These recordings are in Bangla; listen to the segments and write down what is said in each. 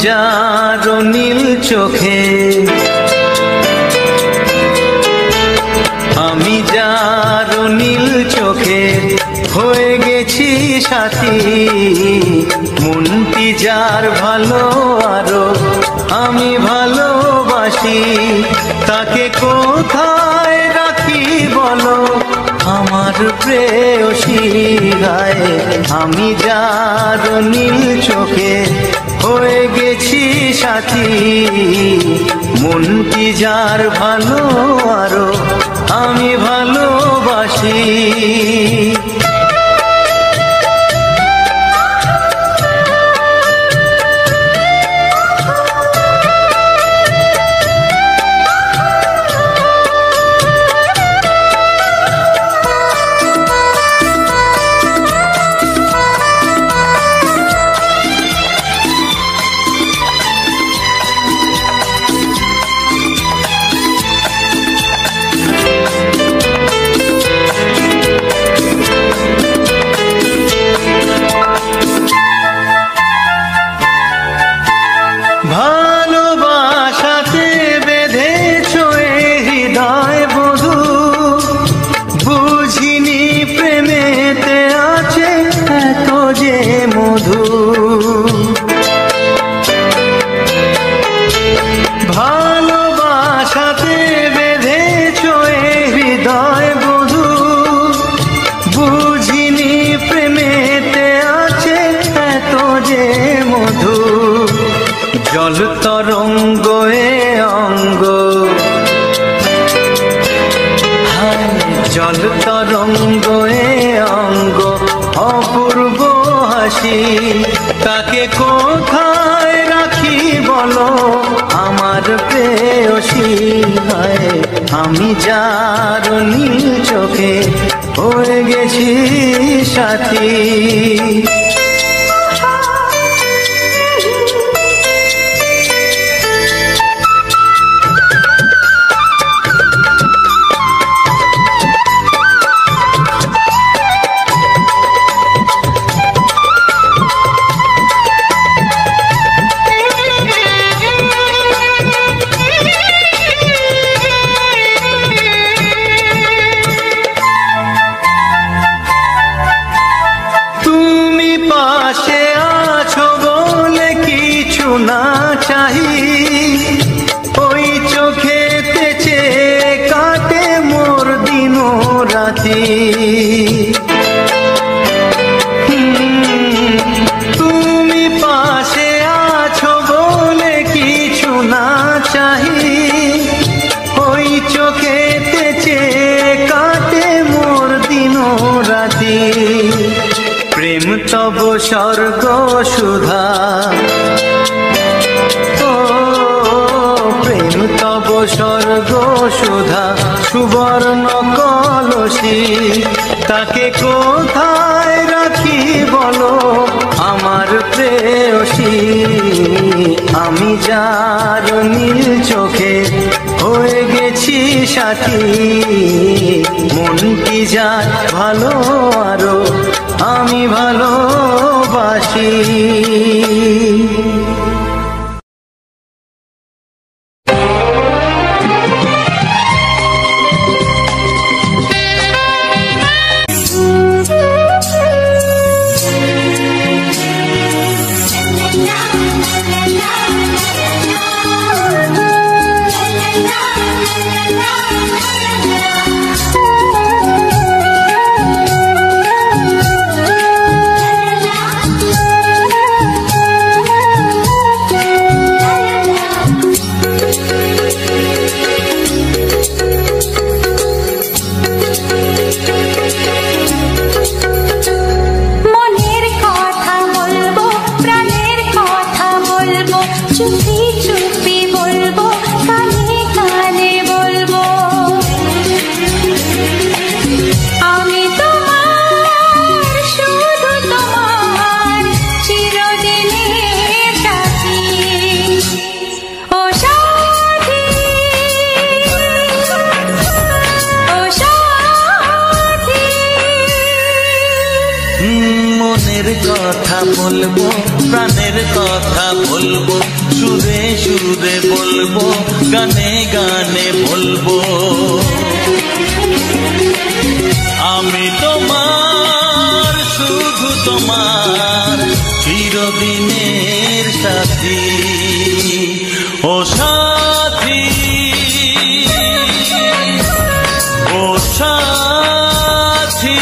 যার নীল চোখে, আমি যার নীল চোখে হয়ে গেছি সাথী। মনটি যার ভালো আরো আমি ভালোবাসি, তাকে কোথায় রাখি বলো আমার প্রেয়সী গায়ে। আমি যার নীল চোখে হয়ে গেছি সাথী, মনটি যার ভালো আরো আমি ভালোবাসি। ভালোবাসাতে বেঁধেছ হৃদয় বধূ, বুঝিনি প্রেমেতে আছে এত যে মধু। ভালোবাসাতে বেঁধেছ হৃদয় বধূ, বুঝিনি প্রেমেতে আছে এত যে মধু। জল তরঙ্গ এ অঙ্গ, জল তরঙ্গ এ অঙ্গ অপূর্ব হাসি, তাকে কোথায় রাখি বলো আমার প্রেয়সী গায়ে। আমি যার নীল চোখে হয়ে গেছি সাথী। পাশে আছো বলে কিছু না চাহি, ওই চোখেতে চেয়ে কাটে মোর দিন রাতি। তুমি পাশে আছো বলে কিছু না চাহি, ওই চোখেতে চেয়ে কাটে মোর দিন রাতি। প্রেম তব স্বর্গ সুধা, ও প্রেম তব স্বর্গ সুধা সুবর্ণ কলসি, তাকে কোথায় রাখি বলো আমার প্রেয়সী। আমি যার নীল চোখে হয়ে গেছি সাথী, মনটি যার ভালো আরো আমি ভালোবাসি। মনের কথা বলবো, প্রাণের কথা বলবো, সুরে সুরে বলবো, গানে গানে বলবো। আমি তোমার, শুধু তোমার, চিরদিনের সাথী। ও সাথী, ও সাথী।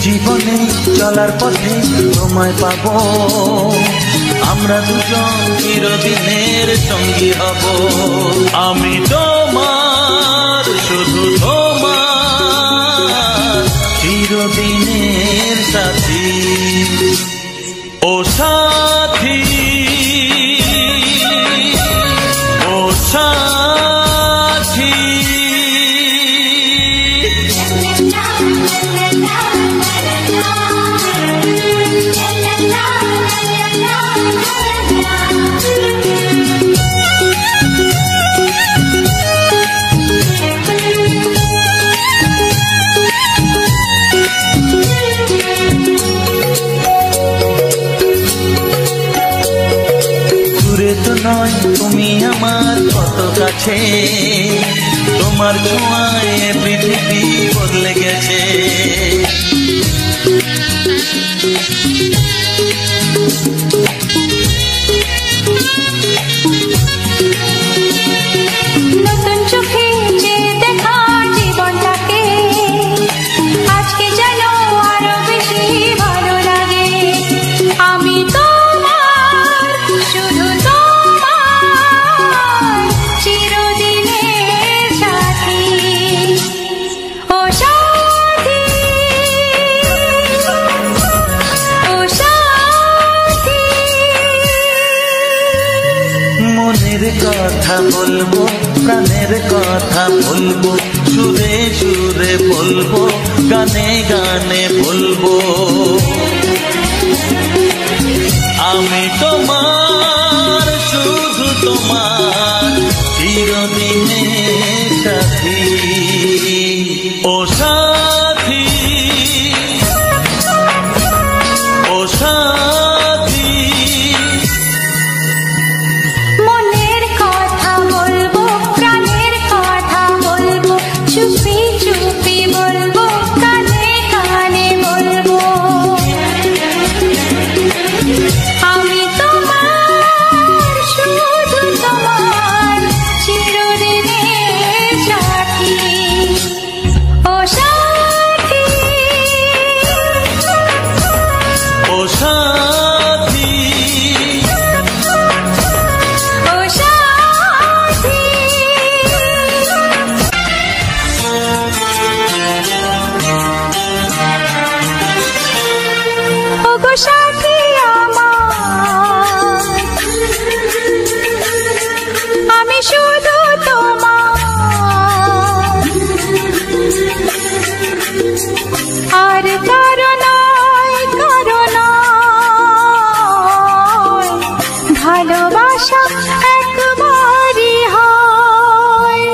জীবনে চলার পথে তোমায় পাবো, আমরা দুজন চিরদিনের সঙ্গী হব। আমি তোমার, শুধু তোমার, চিরদিনের সাথী। ও সাথী, ও সাথী। তো নয় তুমি আমার কত কাছে, তোমার ছোঁয়ায় পৃথিবী বদলে গেছে। নতুন চোখে যে দেখা জীবনটাকে আজকে যেন আরো বেশি ভালো লাগে। আমি তোমার, শুধু তোমার, চিরদিনের সাথী। ও সাথী, ও সাথী। মনের কথা বলবো, প্রাণের কথা বলবো, সুরে সুরে বলবো, গানে গানে বলবো। আমি তোমার, শুধু তোমার, চিরদিনের সাথী। ও সাথী, ও সাথী। মনের কথা বলবো, প্রাণের কথা বলবো, চুপি চুপি বলবো, কানে কানে বলবো। আমি তোমার, শুধু তোমার, চিরদিনের সাথী। ও সাথী, ও সাথী। ও সাথী। ও গো সাথী আমার, আমি শুধু তোমার, আর কারো নয়, কারো নয়, ভালোবাসা একবারই হয়।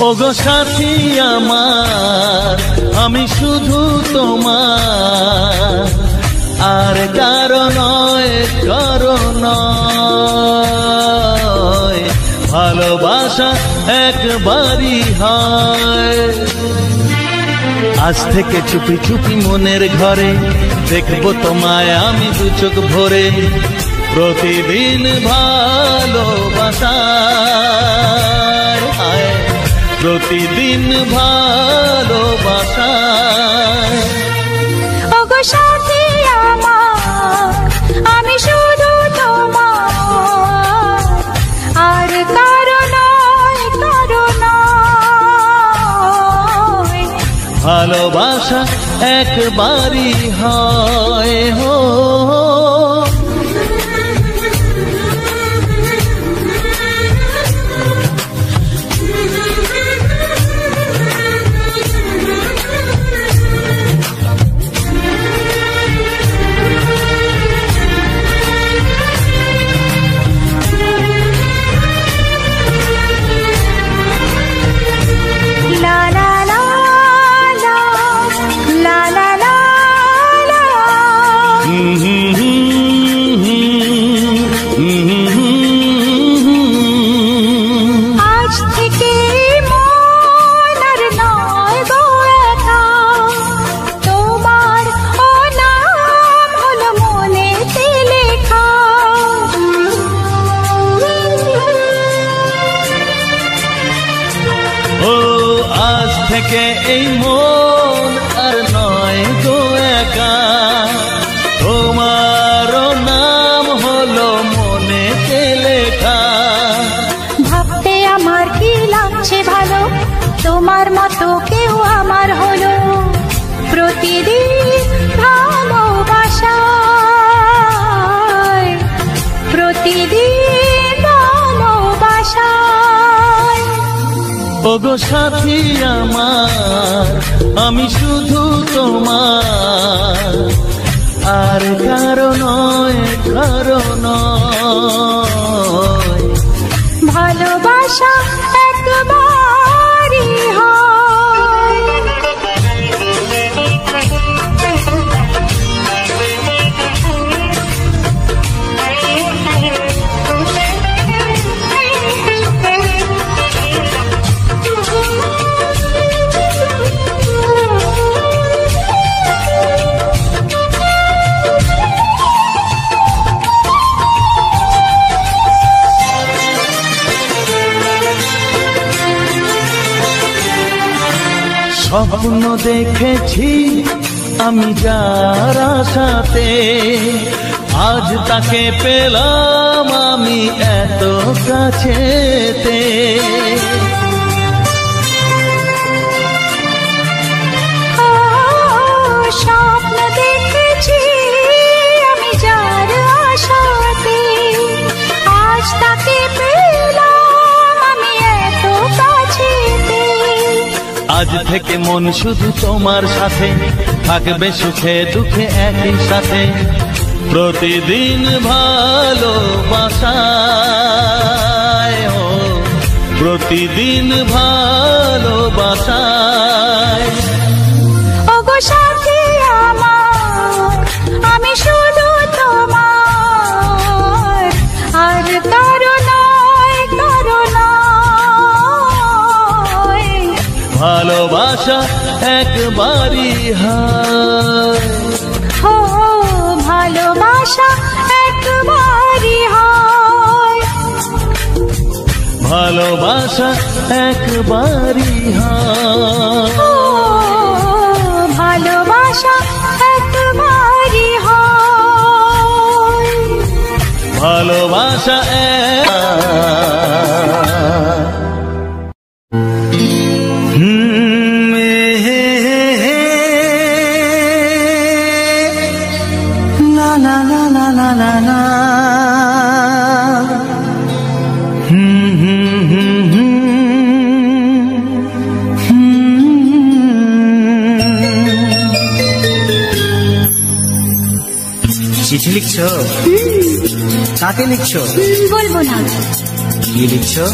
ও গো সাথী আমার, আমি শুধু তোমার, আর কারো নয়, কারো নয়, ভালোবাসা একবারই হয়। আজ থেকে চুপি চুপি মনের ঘরে দেখবো তোমায় আমি দু চোখ ভরে, প্রতিদিন ভালোবাসায়, প্রতিদিন ভালোবাসায়। ও গো সাথী আমার, আমি শুধু তোমার, ভালোবাসা একবারই হয় হো। থেকে এই মন আর নয় গো একা, তোমারও নাম হলো মনেতে লেখা। ভাবতে আমার কি লাগছে ভালো, তোমার মতো কেউ আমার হলো। প্রতিদিন ভালোবাসায়, প্রতিদিন ভালোবাসায়। ওগো সাথী আমার, আমি শুধু তোমার, আর কারো নয়, কারো নয়। ভালোবাসা একবারই হয়। স্বপ্ন দেখেছি আমি যার আশাতে, আজ তাকে পেলাম আমি এত কাছেতে। স্বপ্ন দেখেছি আমি যার আশাতে, আজ তাকে পেলাম আমি এত কাছেতে। আজ থেকে মন শুধু তোমার সাথে, থাকবে সুখে দুঃখে একই সাথে। প্রতিদিন ভালোবাসায়, প্রতিদিন ভালোবাসায়। ওগো সাথী আমার, আমি শুধু তোমার, আর কারো নয়, কারো নয়। ভালোবাসা একবারই হয়, ও ভালোবাসা একবারই হয়। ভালোবাসা একবারই হয়, ও ভালোবাসা একবারই হয়। ভালোবাসা চিঠি লিখছো? কাকে লিখছো? বলবো না। কি লিখছো?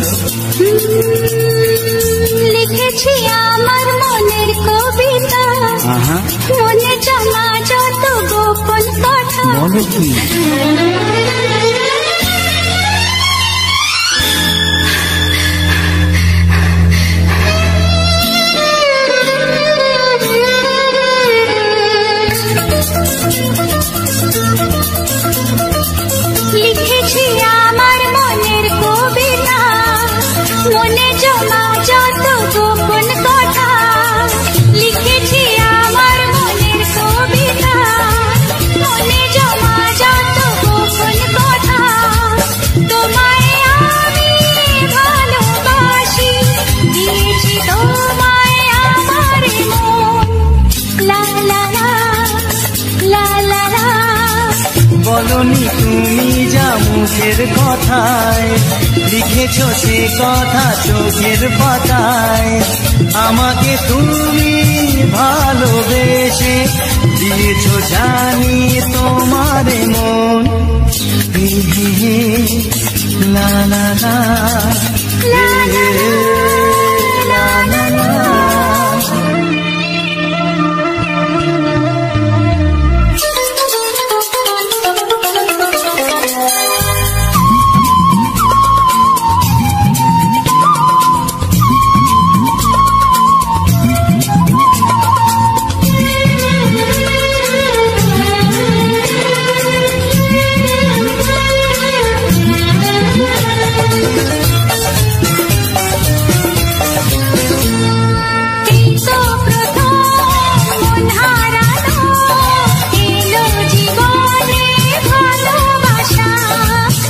লিখেছি আমার মনের কবিতা, মনে জমা যত গোপন কথা। মনে কি? লিখেছি আমার মনের কবিতা, মনে জমা যত গোপন কথা। লিখেছি আমার মনের কবিতা, মনে জমা যত গোপন কথা। তোমায় আমি ভালোবাসি, দিয়েছি তোমায় আমার মন। বলনি তুমি যা মুখের কথায়, লিখেছো সে কথা চোখের পাতায়। আমাকে তুমি ভালোবেসে দিয়েছো জানি তোমার মন। লা লা লা লা লা লা লা।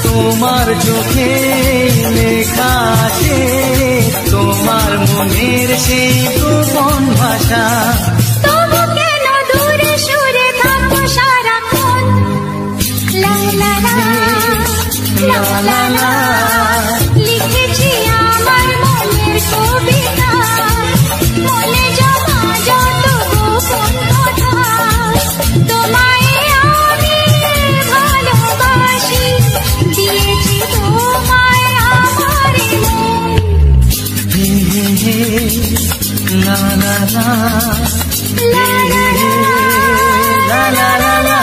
তোমার চোখে লেখা আছে তোমার মনের সেই গোপন ভাষা। তবু কেন দূরে সরে থাকো সারাক্ষণ? লা লা লা লা লা লা। লিখেছি আমার মনের কবিতা, মনে জমা যত গোপন কথা। তোমায় আমি ভালোবাসি, দিয়েছি তোমায় আমার মন। লা লা লা লা লা লা লা লা।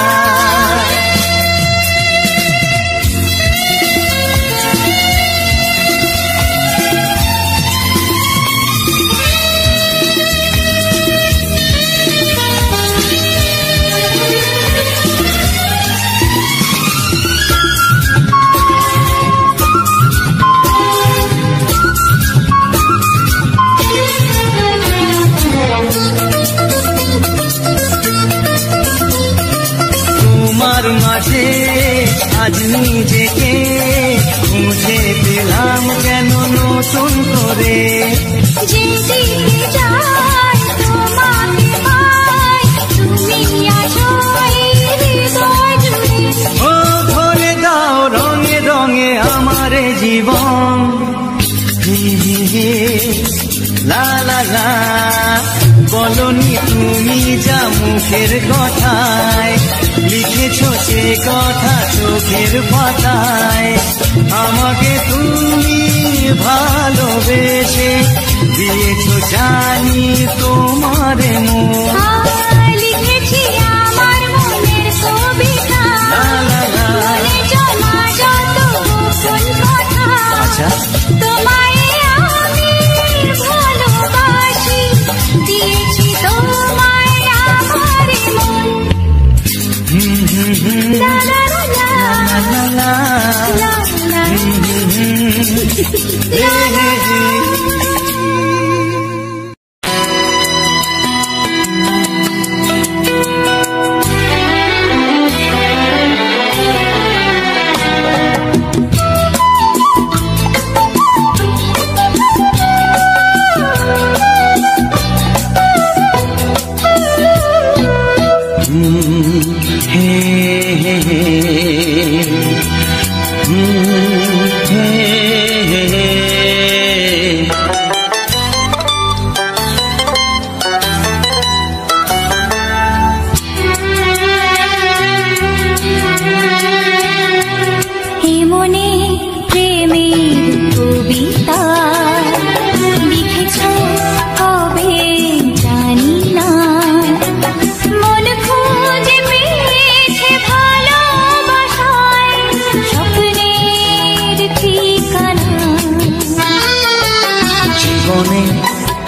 তোমার মাঝে আজ নিজেকে খুঁজে পেলাম কেন নতুন করে। যেদিকে যাই তোমাকে পাই, তুমি আছো এই হৃদয় জুড়ে। ও ভরে দাও রঙে রঙে আমার জীবন। লা লা লা। বলনি তুমি যা মুখের কথায়, লিখেছো সে কথা চোখের পাতায়। আমাকে তুমি ভালোবেসে দিয়েছো জানি তোমার মন। লিখেছি আমার মনের কবিতা, মনে জমা যত গোপন কথা। আচ্ছা, তোমায় আমি ভালোবাসি, দিয়েছি তোমায় আমার মন। লা লা লা লা লা লা লা লা লা।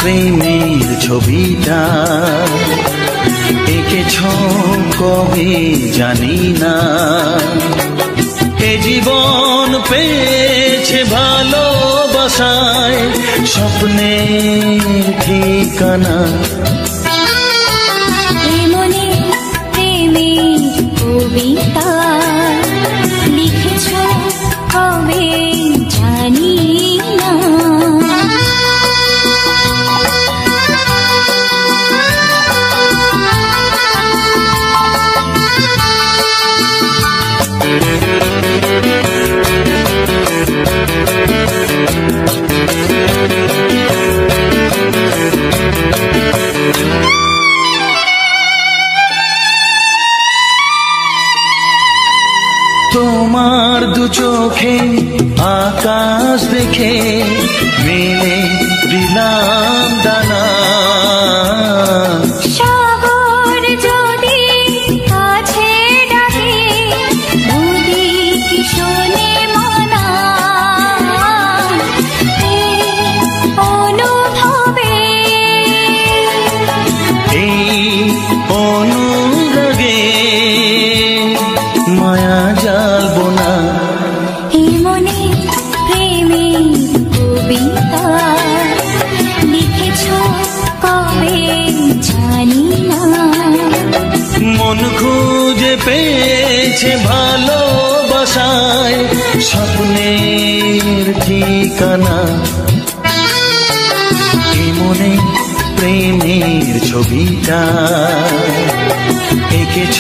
প্রেমের ছবিটা এঁকেছ কবে জানি না। এ জীবন পেয়েছে ভালোবাসায় স্বপ্নের ঠিকানা। মনে প্রেমের কবিতা লিখেছ কবে জানি না। তোমার দু চোখে আকাশ দেখে মেলে দিলাম দানা। সাগর যদি কাছে ডাকে নদী কি শোনে মনা, এই অনুভবে এই অনুরাগে মায়া জ্বালবো না। এই মনে প্রেমের কবিতা লিখেছ কবে জানি না। মন খুঁজে পেয়েছে ভালোবাসায় স্বপ্নের ঠিকানা। এই মনে প্রেমের ছবিটা এঁকেছ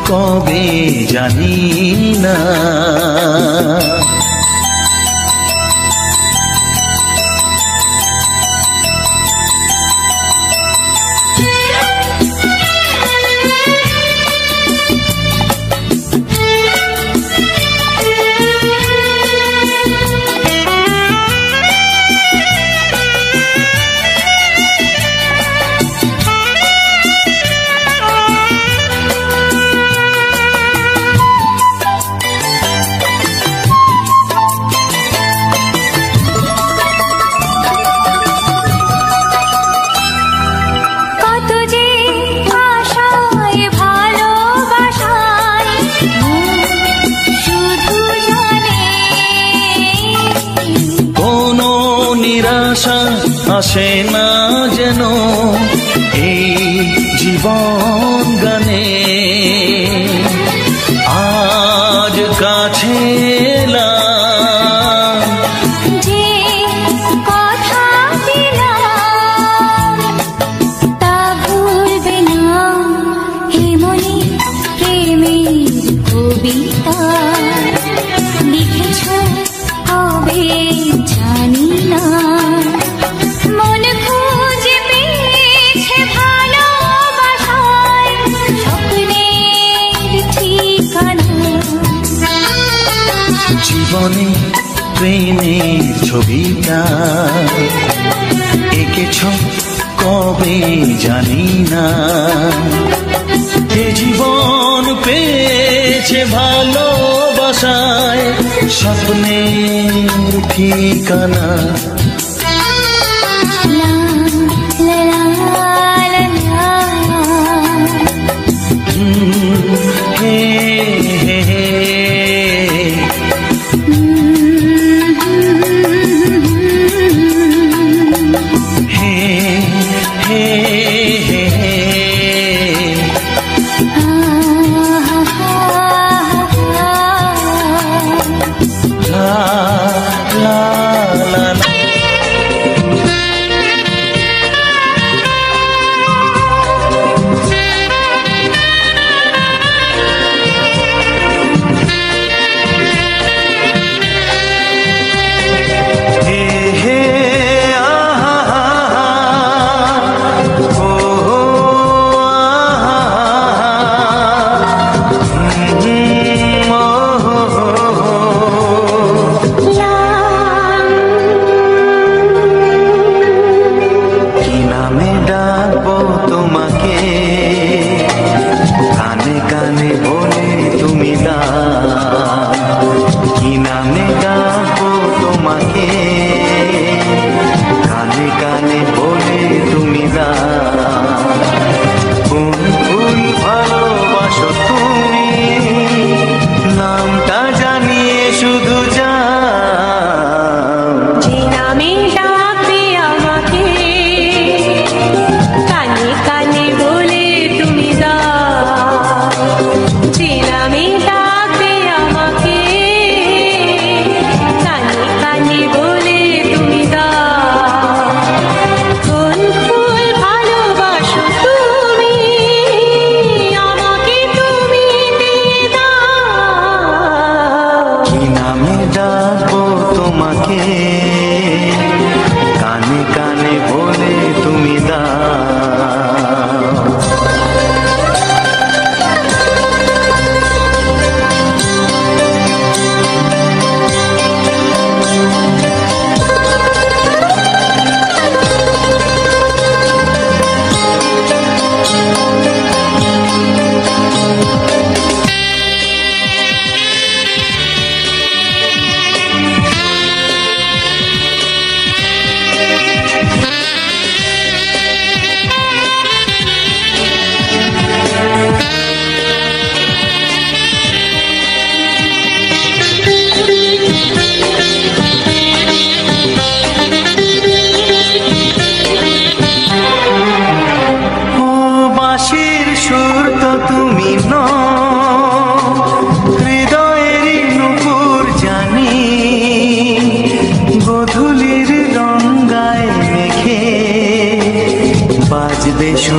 কবে জানি না। আসে না যেন এই জীবন গানে, আজ কাছে এলাম যে কথা দিলাম তা ভুলবে না। হে মনে প্রেমের কবিতা লিখেছ কবে জানি না। মন খুঁজে পেয়েছে ভালোবাসায় স্বপ্নের ঠিকানা। জীবনে প্রেমের ছবিটা এঁকেছ কবে জানি না। এ জীবন পেয়েছে ভালোবাসায় স্বপ্নের ঠিকানা।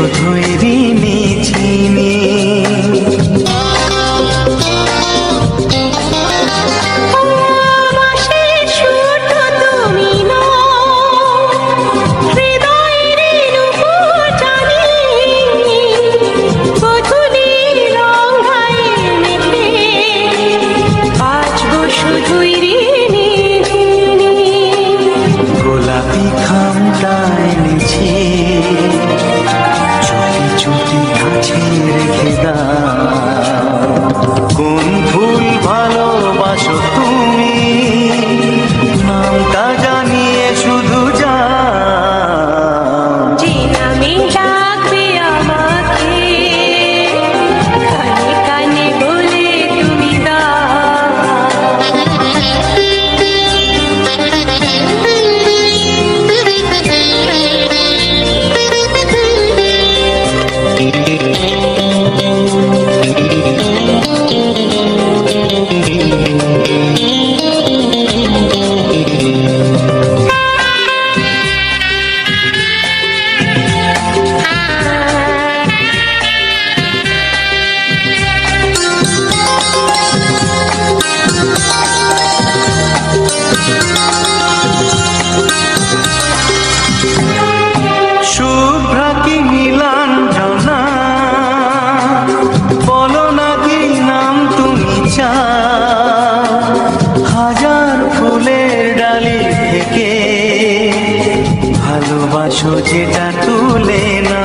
শুধুই ঋণী চিনি। গোলাপি খামটা এনেছি, চুপি চুপি কাছে রেখে দাও। কোন ফুল ভালোবাসো তুমি, নামটা জানিয়ে শুধু যাও। যে নামে ডাকবে আমাকে, কানে কানে বলে তুমি শুভ্রা কি নীলাঞ্জনা, বলো না কি নাম তুমি চাও। হাজার ফুলের ডালি থেকে ভালোবাসো যেটা তুলে না।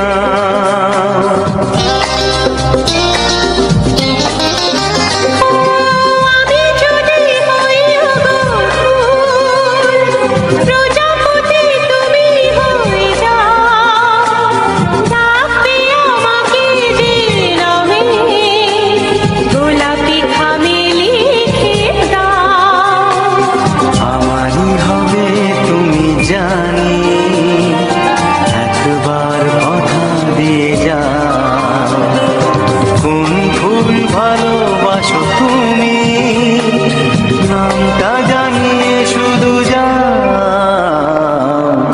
আমি যদি হই প্রজাপতি, তুমি হয়ে যাও। ডাকবে আমাকে যে নামে, গোলাপি খামে লিখে দাও। আমারই হবে তুমি জানি, একবার কথা দিয়ে যাও। কোন ফুল ভালোবাসো তুমি, নামটা জানিয়ে শুধু যাও।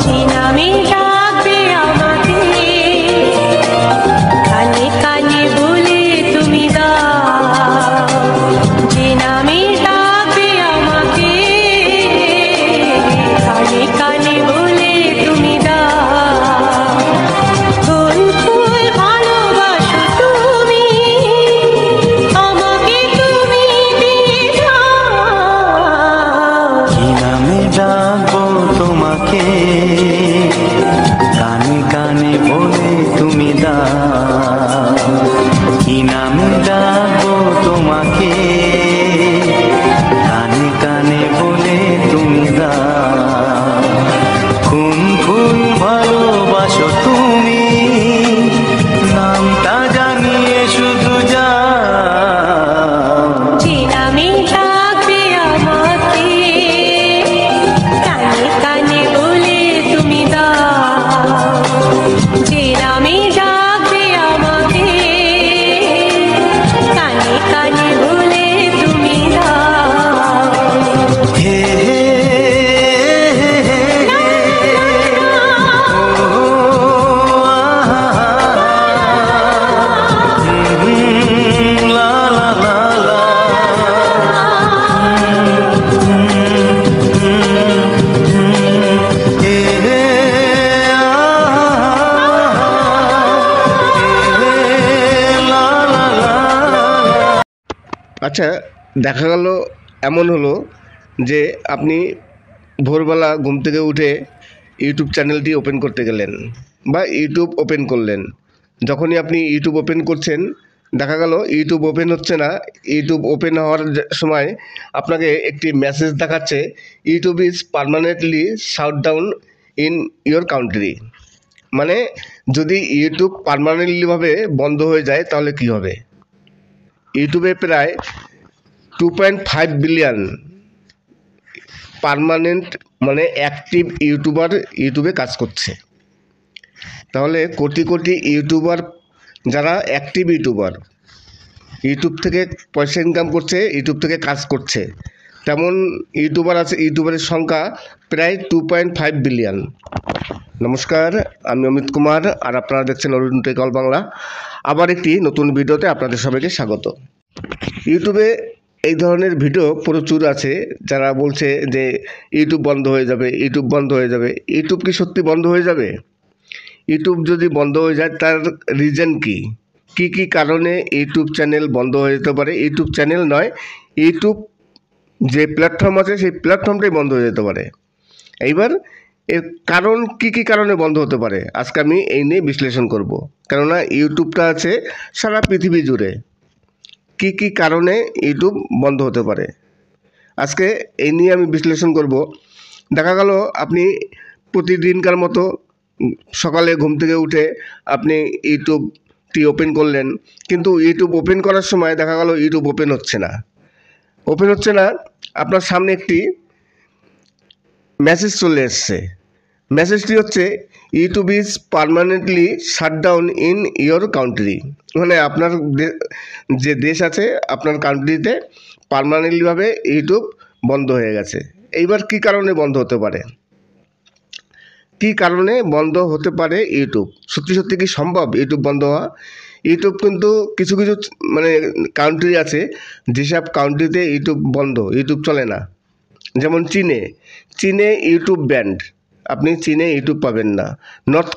যে নামে ডাকবে আমাকে, কানে কানে বলে তুমি দাও। যে নামে ডাকবে আমাকে, কানে কানে বলে তুমি দাও। কোন ফুল ভালোবাসো তুমি, আমাকে তুমি দিয়ে দাও। কি নামে ডাকবো তোমাকে, কানে কানে বলে তুমি দাও। কি নামে ডাকবো তোমাকে, কানে কানে বলে তুমি দাও। কোন ফুল ভালোবাসো তুমি, নামটা জানিয়ে শুধু যাও। যে নামে ডাকবে আমাকে, কানে কানে বলে তুমি দাও। যে নামে ডাকবে আমাকে, কানে কানে বলে তুমি দাও। হে হে লা লা লা লা। আচ্ছা, দেখা গেল এমন হলো যে আপনি ভোরবেলা ঘুম থেকে উঠে ইউটিউব চ্যানেলটি ওপেন করতে গেলেন বা ইউটিউব ওপেন করলেন। যখনই আপনি ইউটিউব ওপেন করছেন, দেখা গেল ইউটিউব ওপেন হচ্ছে না। ইউটিউব ওপেন হওয়ার সময় আপনাকে একটি মেসেজ দেখাচ্ছে, YouTube is permanently shut down in your country. মানে যদি ইউটিউব পার্মানেন্টলিভাবে বন্ধ হয়ে যায় তাহলে কি হবে? ইউটিউবে প্রায় 2.5 বিলিয়ন পার্মানেন্ট মানে অ্যাক্টিভ ইউটিউবার ইউটিউবে কাজ করছে। তাহলে কোটি কোটি ইউটিউবার যারা অ্যাক্টিভ ইউটিউবার, ইউটিউব থেকে পয়সা ইনকাম করছে, ইউটিউব থেকে কাজ করছে, তেমন ইউটিউবার আছে, ইউটিউবারের সংখ্যা প্রায় 2.5 বিলিয়ন। নমস্কার, আমি অমিত কুমার, আর আপনারা দেখছেন অরুণ টেক অল বাংলা। আবার একটি নতুন ভিডিওতে আপনাদের সবাইকে স্বাগত। ইউটিউবে এই ধরনের ভিডিও প্রচুর আছে, যারা বলছে যে ইউটিউব বন্ধ হয়ে যাবে, ইউটিউব বন্ধ হয়ে যাবে। ইউটিউব কি সত্যি বন্ধ হয়ে যাবে? ইউটিউব যদি বন্ধ হয়ে যায় তার রিজন কি? কি কারণে ইউটিউব চ্যানেল বন্ধ হয়ে যেতে পারে? ইউটিউব চ্যানেল নয়, ইউটিউব যে প্ল্যাটফর্ম আছে সেই প্ল্যাটফর্মটাই বন্ধ হয়ে যেতে পারে। এইবার এর কারণ কি কারণে বন্ধ হতে পারে আজকে আমি এই নিয়ে বিশ্লেষণ করব। কেননা ইউটিউবটা আছে সারা পৃথিবী জুড়ে। কি কারণে ইউটিউব বন্ধ হতে পারে আজকে এই নিয়ে আমি বিশ্লেষণ করব। দেখা গেল আপনি প্রতিদিনকার মতো সকালে ঘুম থেকে উঠে আপনি ইউটিউবটি ওপেন করলেন, কিন্তু ইউটিউব ওপেন করার সময় দেখা গেল ইউটিউব ওপেন হচ্ছে না। আপনার সামনে একটি মেসেজ চলে এসছে। মেসেজটি হচ্ছে YouTube is permanently shutdown in your country. মানে আপনার যে দেশ আছে আপনার কান্ট্রিতে পার্মানেন্টলিভাবে ইউটিউব বন্ধ হয়ে গেছে। এইবার কি কারণে বন্ধ হতে পারে? কি কারণে বন্ধ হতে পারে ইউটিউব? সত্যি কি সম্ভব ইউটিউব বন্ধ হওয়া? ইউটিউব কিন্তু কিছু মানে কান্ট্রি আছে যেসব কান্ট্রিতে ইউটিউব বন্ধ, ইউটিউব চলে না। যেমন চীনে ইউটিউব ব্যান্ড, আপনি চীনে ইউটিউব পাবেন না। নর্থ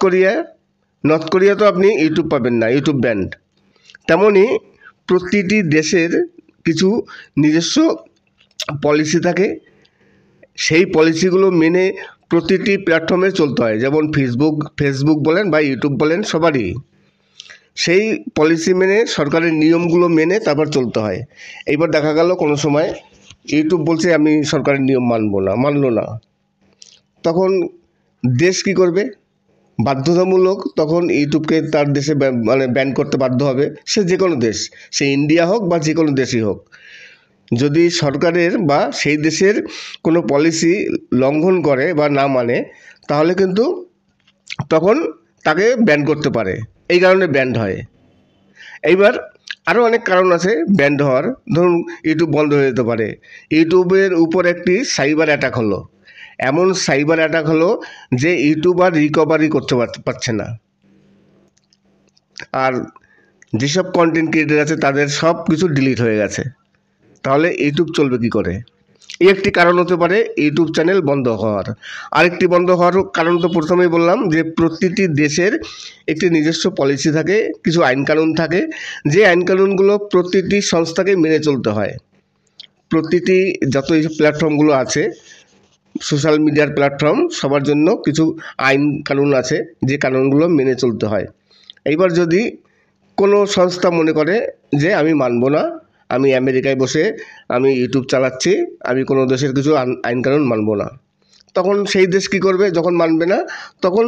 কোরিয়া তো আপনি ইউটিউব পাবেন না, ইউটিউব ব্যান্ড। তেমনই প্রতিটি দেশের কিছু নিজস্ব পলিসি থাকে, সেই পলিসিগুলো মেনে প্রতিটি প্ল্যাটফর্মে চলতে হয়। যেমন ফেসবুক বলেন বা ইউটিউব বলেন, সবারই সেই পলিসি মেনে, সরকারের নিয়মগুলো মেনে তারপর চলতে হয়। এইবার দেখা গেল কোনো সময় ইউটিউব বলছে আমি সরকারের নিয়ম মানলো না, তখন দেশ কি করবে? বাধ্যতামূলক তখন ইউটিউবকে তার দেশে মানে ব্যান করতে বাধ্য হবে। সে যে কোনো দেশ, সে ইন্ডিয়া হোক বা যে কোনো দেশই হোক, যদি সরকারের বা সেই দেশের কোনো পলিসি লঙ্ঘন করে বা না মানে, তাহলে কিন্তু তখন তাকে ব্যান করতে পারে। এই কারণে ব্যান্ড হয়। এইবার আরও অনেক কারণ আছে ব্যান্ড হওয়ার। ধরুন ইউটিউব বন্ধ হয়ে যেতে পারে, ইউটিউবের উপর একটি সাইবার অ্যাটাক হলো, এমন সাইবার অ্যাটাক হলো যে ইউটিউব আর রিকভারি করতে পারছে না, আর যেসব কন্টেন্ট ক্রিয়েটার আছে তাদের সব কিছু ডিলিট হয়ে গেছে। তাহলে ইউটিউব চলবে কি করে? এই একটি কারণ হতে পারে ইউটিউব চ্যানেল বন্ধ হওয়ার। আরেকটি বন্ধ হওয়ার কারণ তো প্রথমেই বললাম যে প্রতিটি দেশের একটি নিজস্ব পলিসি থাকে, কিছু আইনকানুন থাকে, যে আইনকানুনগুলো প্রতিটি সংস্থাকে মেনে চলতে হয়। প্রতিটি যত এই প্ল্যাটফর্মগুলো আছে, সোশ্যাল মিডিয়ার প্ল্যাটফর্ম, সবার জন্য কিছু আইন কানুন আছে, যে কানুনগুলো মেনে চলতে হয়। এইবার যদি কোনো সংস্থা মনে করে যে আমি মানব না, আমি আমেরিকায় বসে আমি ইউটিউব চালাচ্ছি, আমি কোনো দেশের কিছু আইনকানুন মানব না, তখন সেই দেশ কী করবে? যখন মানবে না তখন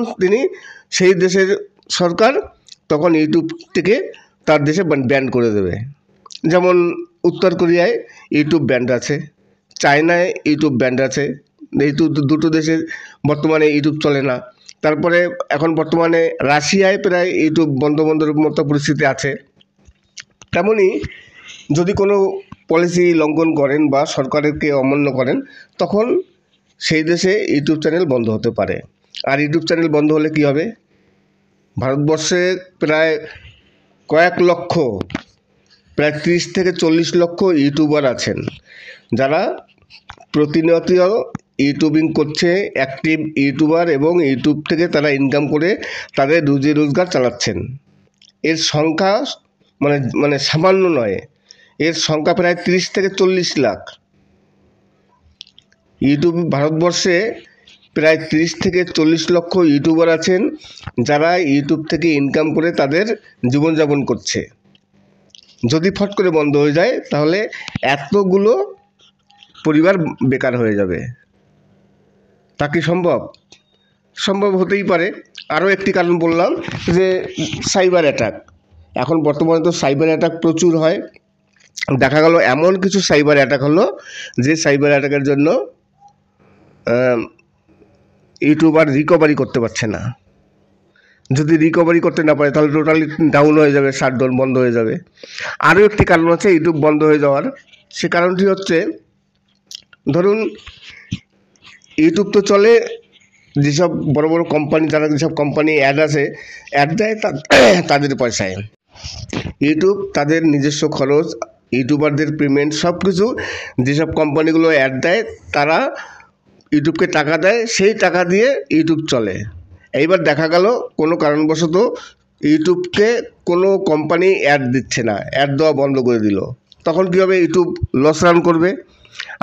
সেই দেশের সরকার তখন ইউটিউব থেকে তার দেশে ব্যান করে দেবে। যেমন উত্তর কোরিয়ায় ইউটিউব ব্যান্ড আছে, চায়নায় ইউটিউব ব্যান্ড আছে। এই দুটো দেশে বর্তমানে ইউটিউব চলে না। তারপরে এখন বর্তমানে রাশিয়ায় প্রায় ইউটিউব বন্ধের মতো পরিস্থিতি আছে। তেমনই যদি কোনো পলিসি লঙ্ঘন করেন বা সরকারকে অমান্য করেন, তখন সেই দেশে ইউটিউব চ্যানেল বন্ধ হতে পারে। আর ইউটিউব চ্যানেল বন্ধ হলে কি হবে? ভারতবর্ষে প্রায় কয়েক লক্ষ, প্রায় 30 থেকে 40 লক্ষ ইউটিউবার আছেন, যারা প্রতিনিয়ত ইউটিউবিং করছে, অ্যাক্টিভ ইউটিউবার, এবং ইউটিউব থেকে তারা ইনকাম করে তাদের রুজি রোজগার চালাচ্ছেন। এর সংখ্যা মানে সামান্য নয়, এর সংখ্যা প্রায় 30 থেকে 40 লাখ। ভারতবর্ষে প্রায় 30 থেকে 40 লক্ষ ইউটিউবার আছেন, যারা ইউটিউব থেকে ইনকাম করে তাদের জীবনযাপন করছে। যদি ফট করে বন্ধ হয়ে যায় তাহলে এতগুলো পরিবার বেকার হয়ে যাবে। তা কি সম্ভব? সম্ভব হতেই পারে। আরও একটি কারণ বললাম যে সাইবার অ্যাটাক। এখন বর্তমানে তো সাইবার অ্যাটাক প্রচুর হয়। দেখা গেল এমন কিছু সাইবার অ্যাটাক হলো যে সাইবার অ্যাটাকের জন্য ইউটিউবার রিকভারি করতে পারছে না। যদি রিকভারি করতে না পারে তাহলে টোটালি ডাউন হয়ে যাবে, শাটডাউন বন্ধ হয়ে যাবে। আরও একটি কারণ আছে ইউটিউব বন্ধ হয়ে যাওয়ার। সে কারণটি হচ্ছে ধরুন ইউটিউব তো চলে যেসব বড় বড় কোম্পানি, যারা যেসব কোম্পানি অ্যাড আছে, অ্যাড দেয় তাদের পয়সায়। ইউটিউব তাদের নিজস্ব খরচ, ইউটিউবারদের পেমেন্ট, সব কিছু যেসব কোম্পানিগুলো অ্যাড দেয় তারা ইউটিউবকে টাকা দেয়, সেই টাকা দিয়ে ইউটিউব চলে। এইবার দেখা গেল কোনো কারণবশত ইউটিউবকে কোনো কোম্পানি অ্যাড দিচ্ছে না, অ্যাড দেওয়া বন্ধ করে দিল, তখন কী হবে? ইউটিউব লস রান করবে।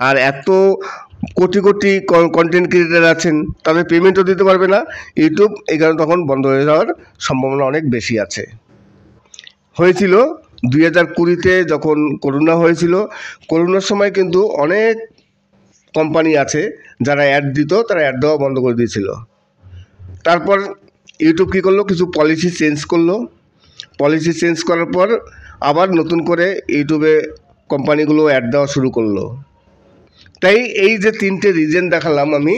আর এত কোটি কোটি কন্টেন্ট ক্রিয়েটার আছেন, তাদের পেমেন্টও দিতে পারবে না ইউটিউব, এই কারণে তখন বন্ধ হয়ে যাওয়ার সম্ভাবনা অনেক বেশি আছে। হয়েছিল 2020-তে যখন করোনা হয়েছিল, করোনার সময় কিন্তু অনেক কোম্পানি আছে যারা অ্যাড দিত, তারা অ্যাড দেওয়া বন্ধ করে দিয়েছিল। তারপর ইউটিউব কী করলো? কিছু পলিসি চেঞ্জ করলো। পলিসি চেঞ্জ করার পর আবার নতুন করে ইউটিউবে কোম্পানিগুলো অ্যাড দেওয়া শুরু করলো। তাই এই যে 3টে রিজন দেখালাম আমি,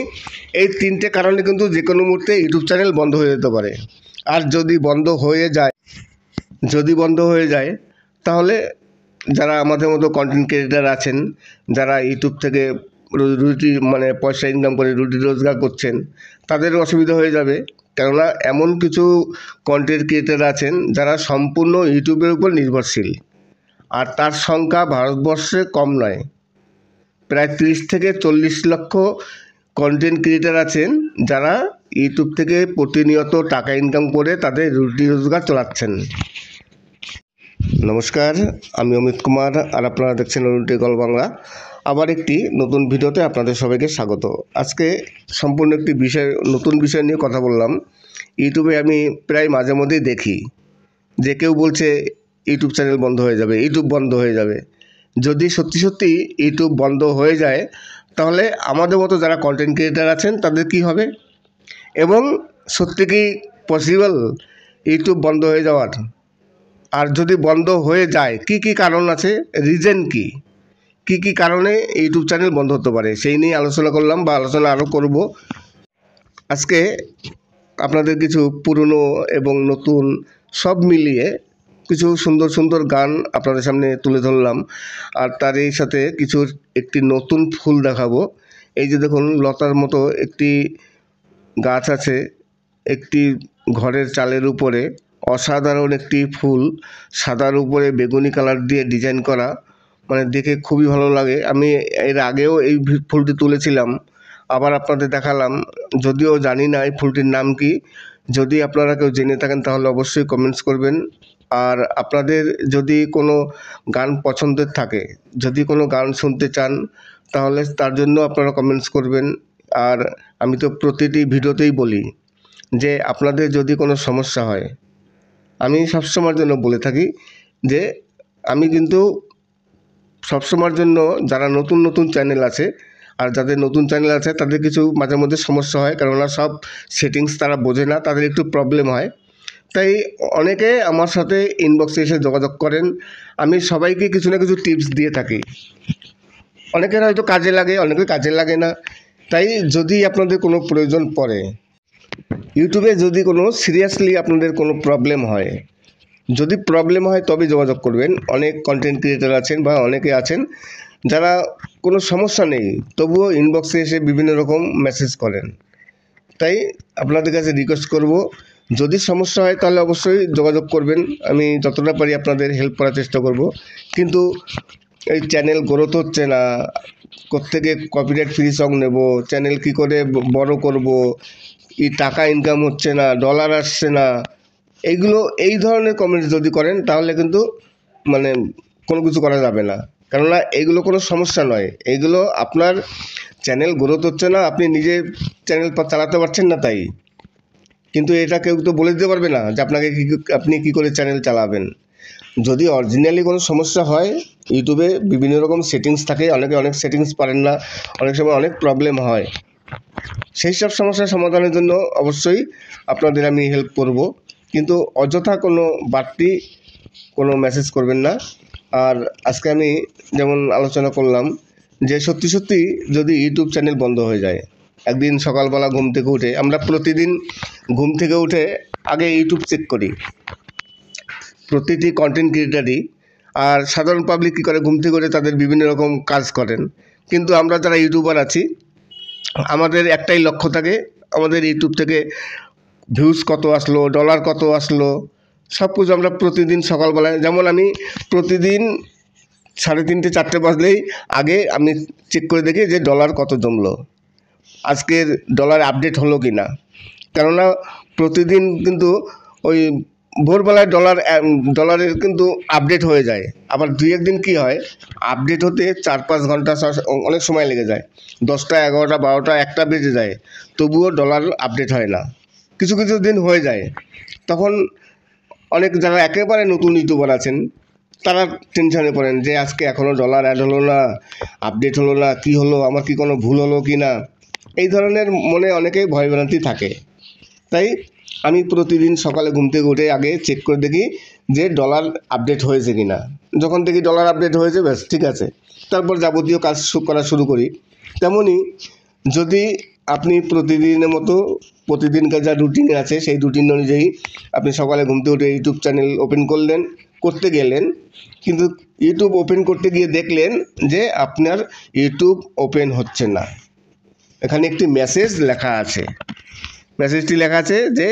এই 3টে কারণে কিন্তু যে কোনো মুহূর্তে ইউটিউব চ্যানেল বন্ধ হয়ে যেতে পারে। আর যদি বন্ধ হয়ে যায় তাহলে যারা আমাদের মতো কন্টেন্ট ক্রিয়েটার আছেন, যারা ইউটিউব থেকে রুটি মানে পয়সা ইনকাম করে রুটি রোজগার করছেন, তাদের অসুবিধা হয়ে যাবে। কেননা এমন কিছু কন্টেন্ট ক্রিয়েটার আছেন যারা সম্পূর্ণ ইউটিউবের উপর নির্ভরশীল, আর তার সংখ্যা ভারতবর্ষে কম নয়। প্রায় 30 থেকে 40 লক্ষ কন্টেন্ট ক্রিয়েটার আছেন যারা ইউটিউব থেকে প্রতিনিয়ত টাকা ইনকাম করে তাদের রুটি রোজগার চালাচ্ছেন। নমস্কার, আমি অমিত কুমার, আর আপনারা দেখছেন অরুণ বাংলা। আবার একটি নতুন ভিডিওতে আপনাদের সবাইকে স্বাগত। আজকে সম্পূর্ণ একটি নতুন বিষয় নিয়ে কথা বললাম। ইউটিউবে আমি প্রায় মাঝে মধ্যেই দেখি যে কেউ বলছে ইউটিউব চ্যানেল বন্ধ হয়ে যাবে, ইউটিউব বন্ধ হয়ে যাবে। যদি সত্যি সত্যি ইউটিউব বন্ধ হয়ে যায় তাহলে আমাদের মতো যারা কন্টেন্ট ক্রিয়েটার আছেন তাদের কি হবে? এবং সত্যি কি পসিবল ইউটিউব বন্ধ হয়ে যাওয়ার? আর যদি বন্ধ হয়ে যায় কি কি কারণ আছে, রিজন কি কি কারণে ইউটিউব চ্যানেল বন্ধ হতে পারে, সেই নিয়ে আলোচনা করলাম বা আলোচনা আরও করব। আজকে আপনাদের কিছু পুরনো এবং নতুন সব মিলিয়ে কিছু সুন্দর সুন্দর গান আপনাদের সামনে তুলে ধরলাম। আর তারই সাথে একটি নতুন ফুল দেখাবো। এই যে দেখুন, লতার মতো একটি গাছ আছে একটি ঘরের চালের উপরে, অসাধারণ একটি ফুল, সাদার উপরে বেগুনি কালার দিয়ে ডিজাইন করা, মানে দেখে খুবই ভালো লাগে। আমি এর আগেও এই ফুলটি তুলেছিলাম, আবার আপনাদের দেখালাম। যদিও জানি না এই ফুলটির নাম কি, যদি আপনারা কেউ জেনে থাকেন তাহলে অবশ্যই কমেন্টস করবেন। আর আপনাদের যদি কোনো গান পছন্দের থাকে, যদি কোনো গান শুনতে চান, তাহলে তার জন্য আপনারা কমেন্টস করবেন। আর আমি তো প্রতিটি ভিডিওতেই বলি যে আপনাদের যদি কোনো সমস্যা হয়, আমি সবসময়ের জন্য বলে থাকি যে আমি কিন্তু সবসময়ের জন্য যারা নতুন নতুন চ্যানেল আছে, আর যাদের নতুন চ্যানেল আছে তাদের কিছু মাঝে মধ্যে সমস্যা হয়, কেননা সব সেটিংস তারা বোঝে না, তাদের একটু প্রবলেম হয়। তাই অনেকে আমার সাথে ইনবক্সে এসে যোগাযোগ করেন। আমি সবাইকে কিছু না কিছু টিপস দিয়ে থাকি। অনেকের হয়তো কাজে লাগে, অনেকের কাজে লাগে না। তাই যদি আপনাদের কোনো প্রয়োজন পড়ে, ইউটিউবে যদি কোনো সিরিয়াসলি আপনাদের কোনো প্রবলেম হয়, তবে যোগাযোগ করবেন। অনেক কন্টেন্ট ক্রিয়েটার আছেন বা অনেকে আছেন যারা কোনো সমস্যা নেই, তবুও ইনবক্সে এসে বিভিন্ন রকম মেসেজ করেন। তাই আপনাদের কাছে রিকোয়েস্ট করব, যদি সমস্যা হয় তাহলে অবশ্যই যোগাযোগ করবেন। আমি যতটা পারি আপনাদের হেল্প করার চেষ্টা করব। কিন্তু এই চ্যানেল গ্রোথ হচ্ছে না, কোত্থেকে কপিরাইট ফ্রি সং নেব, চ্যানেল কি করে বড় করব, টাকা ইনকাম হচ্ছে না, ডলার আসছে না, এই ধরনের কমেন্টস যদি করেন তাহলে কিন্তু মানে কোনো কিছু করা যাবে না। কেননা এইগুলো কোনো সমস্যা নয়, এইগুলো আপনার চ্যানেল গ্রোথ হচ্ছে না, আপনি নিজে চ্যানেল চালাতে পারছেন না, তাই। কিন্তু এটা কেউ তো বলে দিতে পারবে না যে আপনি কী করে চ্যানেল চালাবেন। যদি অরিজিনালি কোনো সমস্যা হয়, ইউটিউবে বিভিন্ন রকম সেটিংস থাকে, অনেকে অনেক সেটিংস পারেন না, অনেক সময় অনেক প্রবলেম হয়। সেই সব সমস্যার সমাধানের জন্য অবশ্যই আপনাদের আমি হেল্প করব, কিন্তু অযথা কোনো বাড়তি কোনো মেসেজ করবেন না। আর আজকে আমি যেমন আলোচনা করলাম যে সত্যি সত্যি যদি ইউটিউব চ্যানেল বন্ধ হয়ে যায়, একদিন সকালবেলা ঘুম থেকে উঠে, আমরা প্রতিদিন ঘুম থেকে উঠে আগে ইউটিউব চেক করি। প্রতিটি কন্টেন্ট ক্রিয়েটারই আর সাধারণ পাবলিক কী করে, ঘুম থেকে করে তাদের বিভিন্ন রকম কাজ করেন। কিন্তু আমরা যারা ইউটিউবার আছি, আমাদের একটাই লক্ষ্য থাকে, আমাদের ইউটিউব থেকে ভিউজ কত আসলো, ডলার কত আসলো, সব কিছু আমরা প্রতিদিন সকালবেলায়, যেমন আমি প্রতিদিন 3:30 4টে বাজলেই আগে আমি চেক করে দেখি যে ডলার কত জমলো, আজকের ডলার আপডেট হলো কি না। কেননা প্রতিদিন কিন্তু ওই ভোরবেলায় ডলারের কিন্তু আপডেট হয়ে যায়, আবার 2-1 দিন কী হয়, আপডেট হতে 4-5 ঘন্টা অনেক সময় লেগে যায়, 10টা 11টা 12টা 1টা বেজে যায়, তবুও ডলার আপডেট হয় না। কিছু কিছু দিন হয়ে যায়, তখন অনেক যারা একেবারে নতুন ইউটিউবার আছেন তারা টেনশনে পড়েন যে আজকে এখনও ডলার অ্যাড হলো না, আপডেট হলো না, কি হলো, আমার কি কোনো ভুল হলো কি না, এই ধরনের মনে অনেকেই ভয়ভ্রান্তি থাকে। তাই আমি প্রতিদিন সকালে ঘুম থেকে উঠে আগে চেক করে দেখি যে ডলার আপডেট হয়েছে কি না। যখন দেখি ডলার আপডেট হয়েছে, ব্যাস ঠিক আছে, তারপর যাবতীয় কাজ করা শুরু করি। তেমনই যদি আপনি প্রতিদিনের মতো প্রতিদিনকার যা রুটিন আছে সেই রুটিন অনুযায়ী আপনি সকালে ঘুম থেকে উঠে ইউটিউব চ্যানেল ওপেন করতে গেলেন, কিন্তু ইউটিউব ওপেন করতে গিয়ে দেখলেন যে আপনার ইউটিউব ওপেন হচ্ছে না। এখানে একটি মেসেজ লেখা আছে, মেসেজটি লেখা আছে যে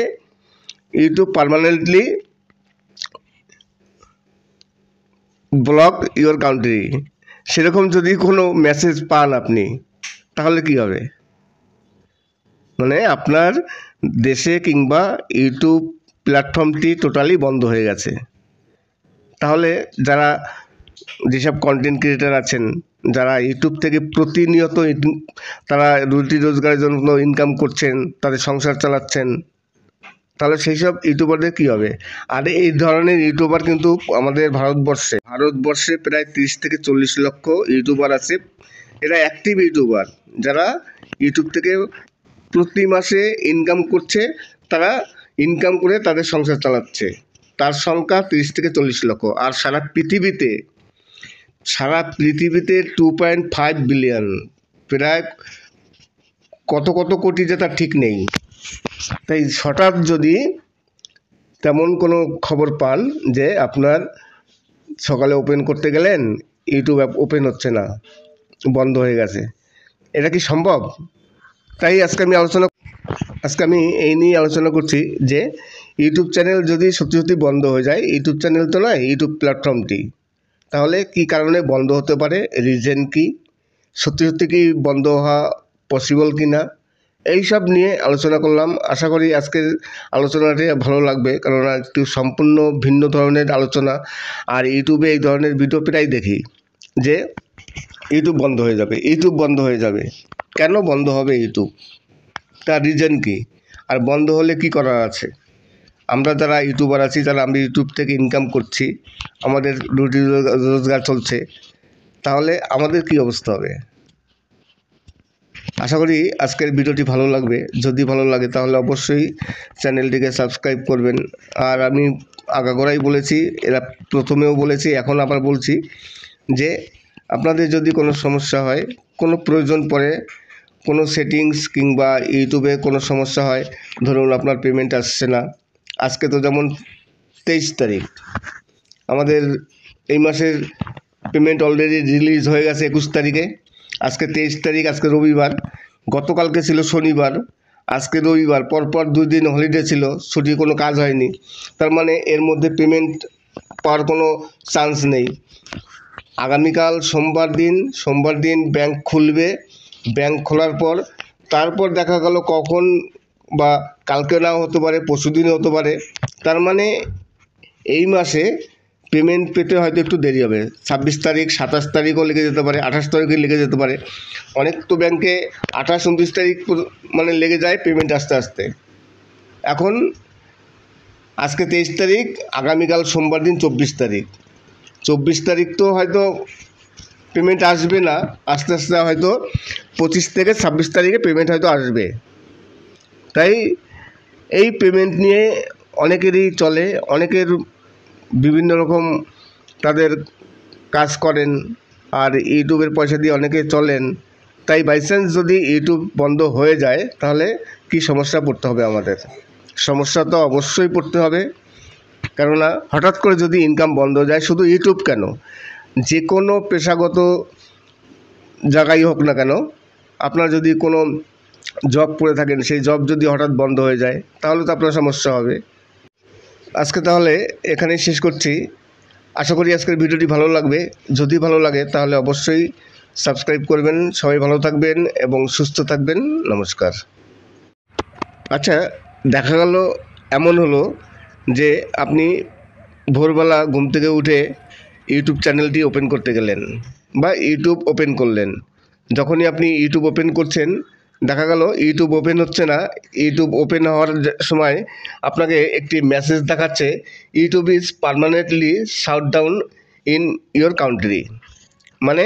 YouTube permanently block your country. সেরকম যদি কোনো মেসেজ পান আপনি, তাহলে কি হবে, মানে আপনার দেশে কিংবা ইউটিউব প্ল্যাটফর্মটি টোটালি বন্ধ হয়ে গেছে। তাহলে যারা যেসব কন্টেন্ট ক্রিয়েটার আছেন, যারা ইউটিউব থেকে প্রতিনিয়ত তারা রুটি রোজগারের জন্য ইনকাম করছেন, তাদের সংসার চালাচ্ছেন, তাহলে সেই সব ইউটিউবারদের কী হবে? আর এই ধরনের ইউটিউবার কিন্তু আমাদের ভারতবর্ষে প্রায় 30 থেকে 40 লক্ষ ইউটিউবার আছে। এরা অ্যাক্টিভ ইউটিউবার, যারা ইউটিউব থেকে প্রতি মাসে ইনকাম করছে, তারা ইনকাম করে তাদের সংসার চালাচ্ছে, তার সংখ্যা 30 থেকে 40 লক্ষ। আর সারা পৃথিবীতে 2.5 বিলিয়ন, প্রায় কত কোটি যে তার ঠিক নেই। তাই হঠাৎ যদি তেমন কোনো খবর পান যে আপনার সকালে ওপেন করতে গেলেন ইউটিউব অ্যাপ ওপেন হচ্ছে না, বন্ধ হয়ে গেছে, এটা কি সম্ভব? তাই আজকে আমি এই নিয়ে আলোচনা করছি যে ইউটিউব চ্যানেল যদি সত্যি বন্ধ হয়ে যায়, ইউটিউব চ্যানেল তো নয়, ইউটিউব প্ল্যাটফর্মটি, তাহলে কি কারণে বন্ধ হতে পারে, রিজন কি, সত্যি কি বন্ধ হওয়া পসিবল কি না, এই সব নিয়ে আলোচনা করলাম। আশা করি আজকের আলোচনাটি ভালো লাগবে, কেননা একটু সম্পূর্ণ ভিন্ন ধরনের আলোচনা। আর ইউটিউবে এই ধরনের ভিডিও প্রায় দেখি যে ইউটিউব বন্ধ হয়ে যাবে। কেন বন্ধ হবে ইউটিউব, তার রিজন কি, আর বন্ধ হলে কি করার আছে? আমরা যারা ইউটিউবার আছি, যারা আমরা ইউটিউব থেকে ইনকাম করছি, আমাদের রুটি রোজগার চলছে, তাহলে আমাদের কি অবস্থা হবে? আশা করি আজকের ভিডিওটি ভালো লাগবে। যদি ভালো লাগে তাহলে অবশ্যই চ্যানেলটিকে সাবস্ক্রাইব করবেন। আর আমি আগাগোড়াই বলেছি, এরা প্রথমেও বলেছি, এখন আবার বলছি যে আপনাদের যদি কোনো সমস্যা হয়, কোনো প্রয়োজন পড়ে, কোনো সেটিংস কিংবা ইউটিউবে কোনো সমস্যা হয়, ধরুন আপনার পেমেন্ট আসছে না, আজকে তো যেমন 23 তারিখ, আমাদের এই মাসের পেমেন্ট অলরেডি রিলিজ হয়ে গেছে 21 তারিখে, আজকে 23 তারিখ, আজকে রবিবার, গতকালকে ছিল শনিবার, আজকে রবিবার, পরপর 2 দিন হলিডে ছিল, ছুটি, কোনো কাজ হয়নি, তার মানে এর মধ্যে পেমেন্ট পাওয়ার কোনো চান্স নেই। আগামীকাল সোমবার দিন ব্যাংক খুলবে, ব্যাংক খোলার পর তারপর দেখা গেল কখন, বা কালকে নাও হতে পারে, পরশুদিনও হতে পারে, তার মানে এই মাসে পেমেন্ট পেতে হয়তো একটু দেরি হবে। 26 তারিখ, 27 তারিখও লেগে যেতে পারে, 28 তারিখে লেগে যেতে পারে। অনেক তো ব্যাংকে 28-29 তারিখ মানে লেগে যায় পেমেন্ট আসতে। এখন আজকে 23 তারিখ, আগামীকাল সোমবার দিন 24 তারিখ তো হয়তো পেমেন্ট আসবে না, আস্তে হয়তো 25 থেকে 26 তারিখে পেমেন্ট হয়তো আসবে। তাই এই পেমেন্ট নিয়ে অনেকেরই চলে, অনেকের বিভিন্ন রকম তাদের কাজ করেন, আর ইউটিউবের পয়সা দিয়ে অনেকে চলেন। তাই বাইচান্স যদি ইউটিউব বন্ধ হয়ে যায়, তাহলে কি সমস্যা পড়তে হবে আমাদের? সমস্যা তো অবশ্যই পড়তে হবে। কেননা হঠাৎ করে যদি ইনকাম বন্ধ হয়ে যায়, শুধু ইউটিউব কেন, যে কোনো পেশাগত জায়গায় হোক না কেন, আপনার যদি কোনো জব করে থাকেন, সেই জব যদি হঠাৎ বন্ধ হয়ে যায় তাহলে তো আপনার সমস্যা হবে। আজকে তাহলে এখানেই শেষ করছি। আশা করি আজকের ভিডিওটি ভালো লাগবে। যদি ভালো লাগে তাহলে অবশ্যই সাবস্ক্রাইব করবেন। সবাই ভালো থাকবেন এবং সুস্থ থাকবেন। নমস্কার। আচ্ছা, দেখা গেল এমন হলো যে আপনি ভোরবেলা ঘুম থেকে উঠে ইউটিউব চ্যানেলটি ওপেন করতে গেলেন বা ইউটিউব ওপেন করলেন। যখনই আপনি ইউটিউব ওপেন করছেন, দেখা গেল ইউটিউব ওপেন হচ্ছে না। ইউটিউব ওপেন হওয়ার সময় আপনাকে একটি মেসেজ দেখাচ্ছে, YouTube is permanently shut down in your country. মানে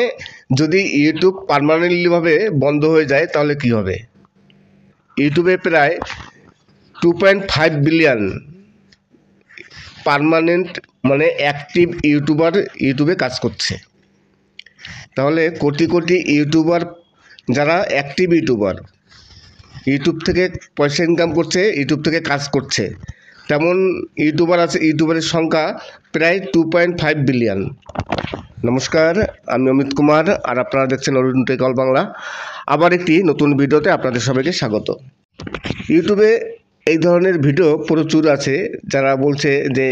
যদি ইউটিউব পার্মানেন্টলিভাবে বন্ধ হয়ে যায় তাহলে কি হবে? ইউটিউবে প্রায় 2.5 বিলিয়ন পার্মানেন্ট মানে অ্যাক্টিভ ইউটিউবার ইউটিউবে কাজ করছে। তাহলে কোটি কোটি ইউটিউবার যারা অ্যাক্টিভ ইউটিউবার, ইউটিউব থেকে পয়সা ইনকাম করছে, ইউটিউব থেকে কাজ করছে, তেমন ইউটিউবার আছে। ইউটিউবারের সংখ্যা প্রায় 2.5 বিলিয়ন। নমস্কার, আমি অমিত কুমার, আর আপনারা দেখছেন অরুণ টেক অল বাংলা। আবার একটি নতুন ভিডিওতে আপনাদের সবাইকে স্বাগত। ইউটিউবে এই ধরনের ভিডিও প্রচুর আছে, যারা বলছে যে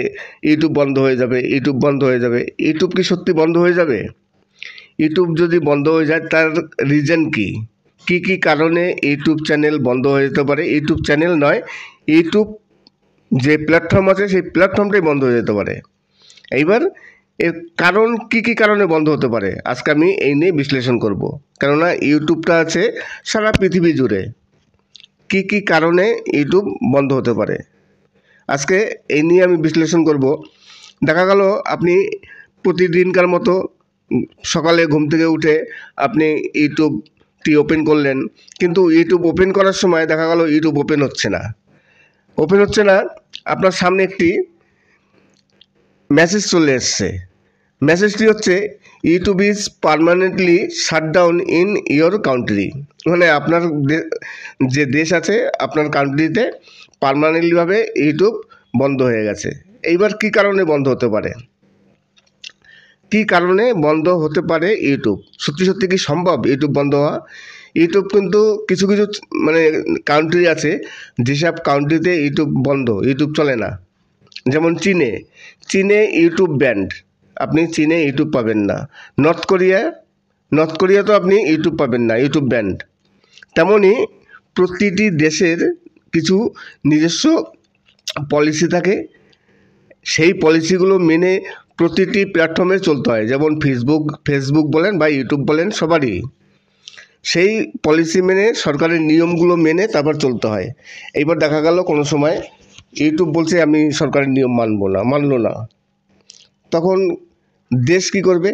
ইউটিউব বন্ধ হয়ে যাবে, ইউটিউব বন্ধ হয়ে যাবে। ইউটিউব কি সত্যি বন্ধ হয়ে যাবে? ইউটিউব যদি বন্ধ হয়ে যায় তার রিজন কি? কি কারণে ইউটিউব চ্যানেল বন্ধ হয়ে যেতে পারে? ইউটিউব চ্যানেল নয়, ইউটিউব যে প্ল্যাটফর্ম আছে সেই প্ল্যাটফর্মটাই বন্ধ হয়ে যেতে পারে। এইবার এর কারণ কি কারণে বন্ধ হতে পারে আজকে আমি এই নিয়ে বিশ্লেষণ করব। কেননা ইউটিউবটা আছে সারা পৃথিবী জুড়ে। কি কারণে ইউটিউব বন্ধ হতে পারে আজকে এই নিয়ে আমি বিশ্লেষণ করব। দেখা গেল আপনি প্রতিদিনকার মতো সকালে ঘুম থেকে উঠে আপনি ইউটিউবটি ওপেন করলেন, কিন্তু ইউটিউব ওপেন করার সময় দেখা গেল ইউটিউব ওপেন হচ্ছে না। আপনার সামনে একটি মেসেজ চলে এসছে। মেসেজটি হচ্ছে, YouTube is permanently shut down in your country. মানে আপনার যে দেশ আছে, আপনার কান্ট্রিতে পার্মানেন্টলিভাবে ইউটিউব বন্ধ হয়ে গেছে। এইবার কি কারণে বন্ধ হতে পারে? কি কারণে বন্ধ হতে পারে ইউটিউব? সত্যি কি সম্ভব ইউটিউব বন্ধ হওয়া? ইউটিউব কিন্তু কিছু মানে কান্ট্রি আছে যেসব কান্ট্রিতে ইউটিউব বন্ধ, ইউটিউব চলে না। যেমন চীনে ইউটিউব ব্যান্ড, আপনি চীনে ইউটিউব পাবেন না। নর্থ কোরিয়া তো আপনি ইউটিউব পাবেন না, ইউটিউব ব্যান্ড। তেমনই প্রতিটি দেশের কিছু নিজস্ব পলিসি থাকে, সেই পলিসিগুলো মেনে প্রতিটি প্ল্যাটফর্মে চলতে হয়। যেমন ফেসবুক বলেন বা ইউটিউব বলেন, সবারই সেই পলিসি মেনে, সরকারের নিয়মগুলো মেনে তারপর চলতে হয়। এইবার দেখা গেল কোনো সময় ইউটিউব বলছে আমি সরকারের নিয়ম মানলো না, তখন দেশ কি করবে?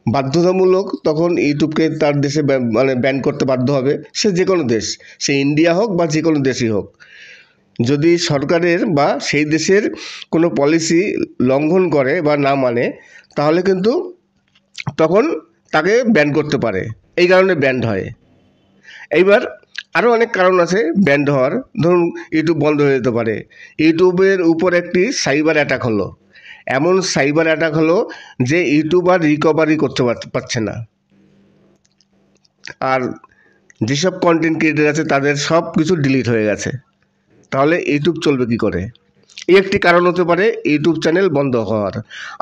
বাধ্যতামূলক তখন ইউটিউবকে তার দেশে মানে ব্যান করতে বাধ্য হবে। সে যে কোনো দেশ, সে ইন্ডিয়া হোক বা যে কোনো দেশই হোক, যদি সরকারের বা সেই দেশের কোনো পলিসি লঙ্ঘন করে বা না মানে, তাহলে কিন্তু তখন তাকে ব্যান করতে পারে। এই কারণে ব্যান্ড হয়। এইবার আরও অনেক কারণ আছে ব্যান্ড হওয়ার। ধরুন ইউটিউব বন্ধ হয়ে যেতে পারে। ইউটিউবের উপর একটি সাইবার অ্যাটাক হলো, এমন সাইবার অ্যাটাক হলো যে ইউটিউবার রিকভারি করতে পারছে না, আর যেসব কন্টেন্ট ক্রিয়েটার আছে তাদের সব কিছু ডিলিট হয়ে গেছে। তাহলে ইউটিউব চলবে কি করে? এই একটি কারণ হতে পারে ইউটিউব চ্যানেল বন্ধ হওয়ার।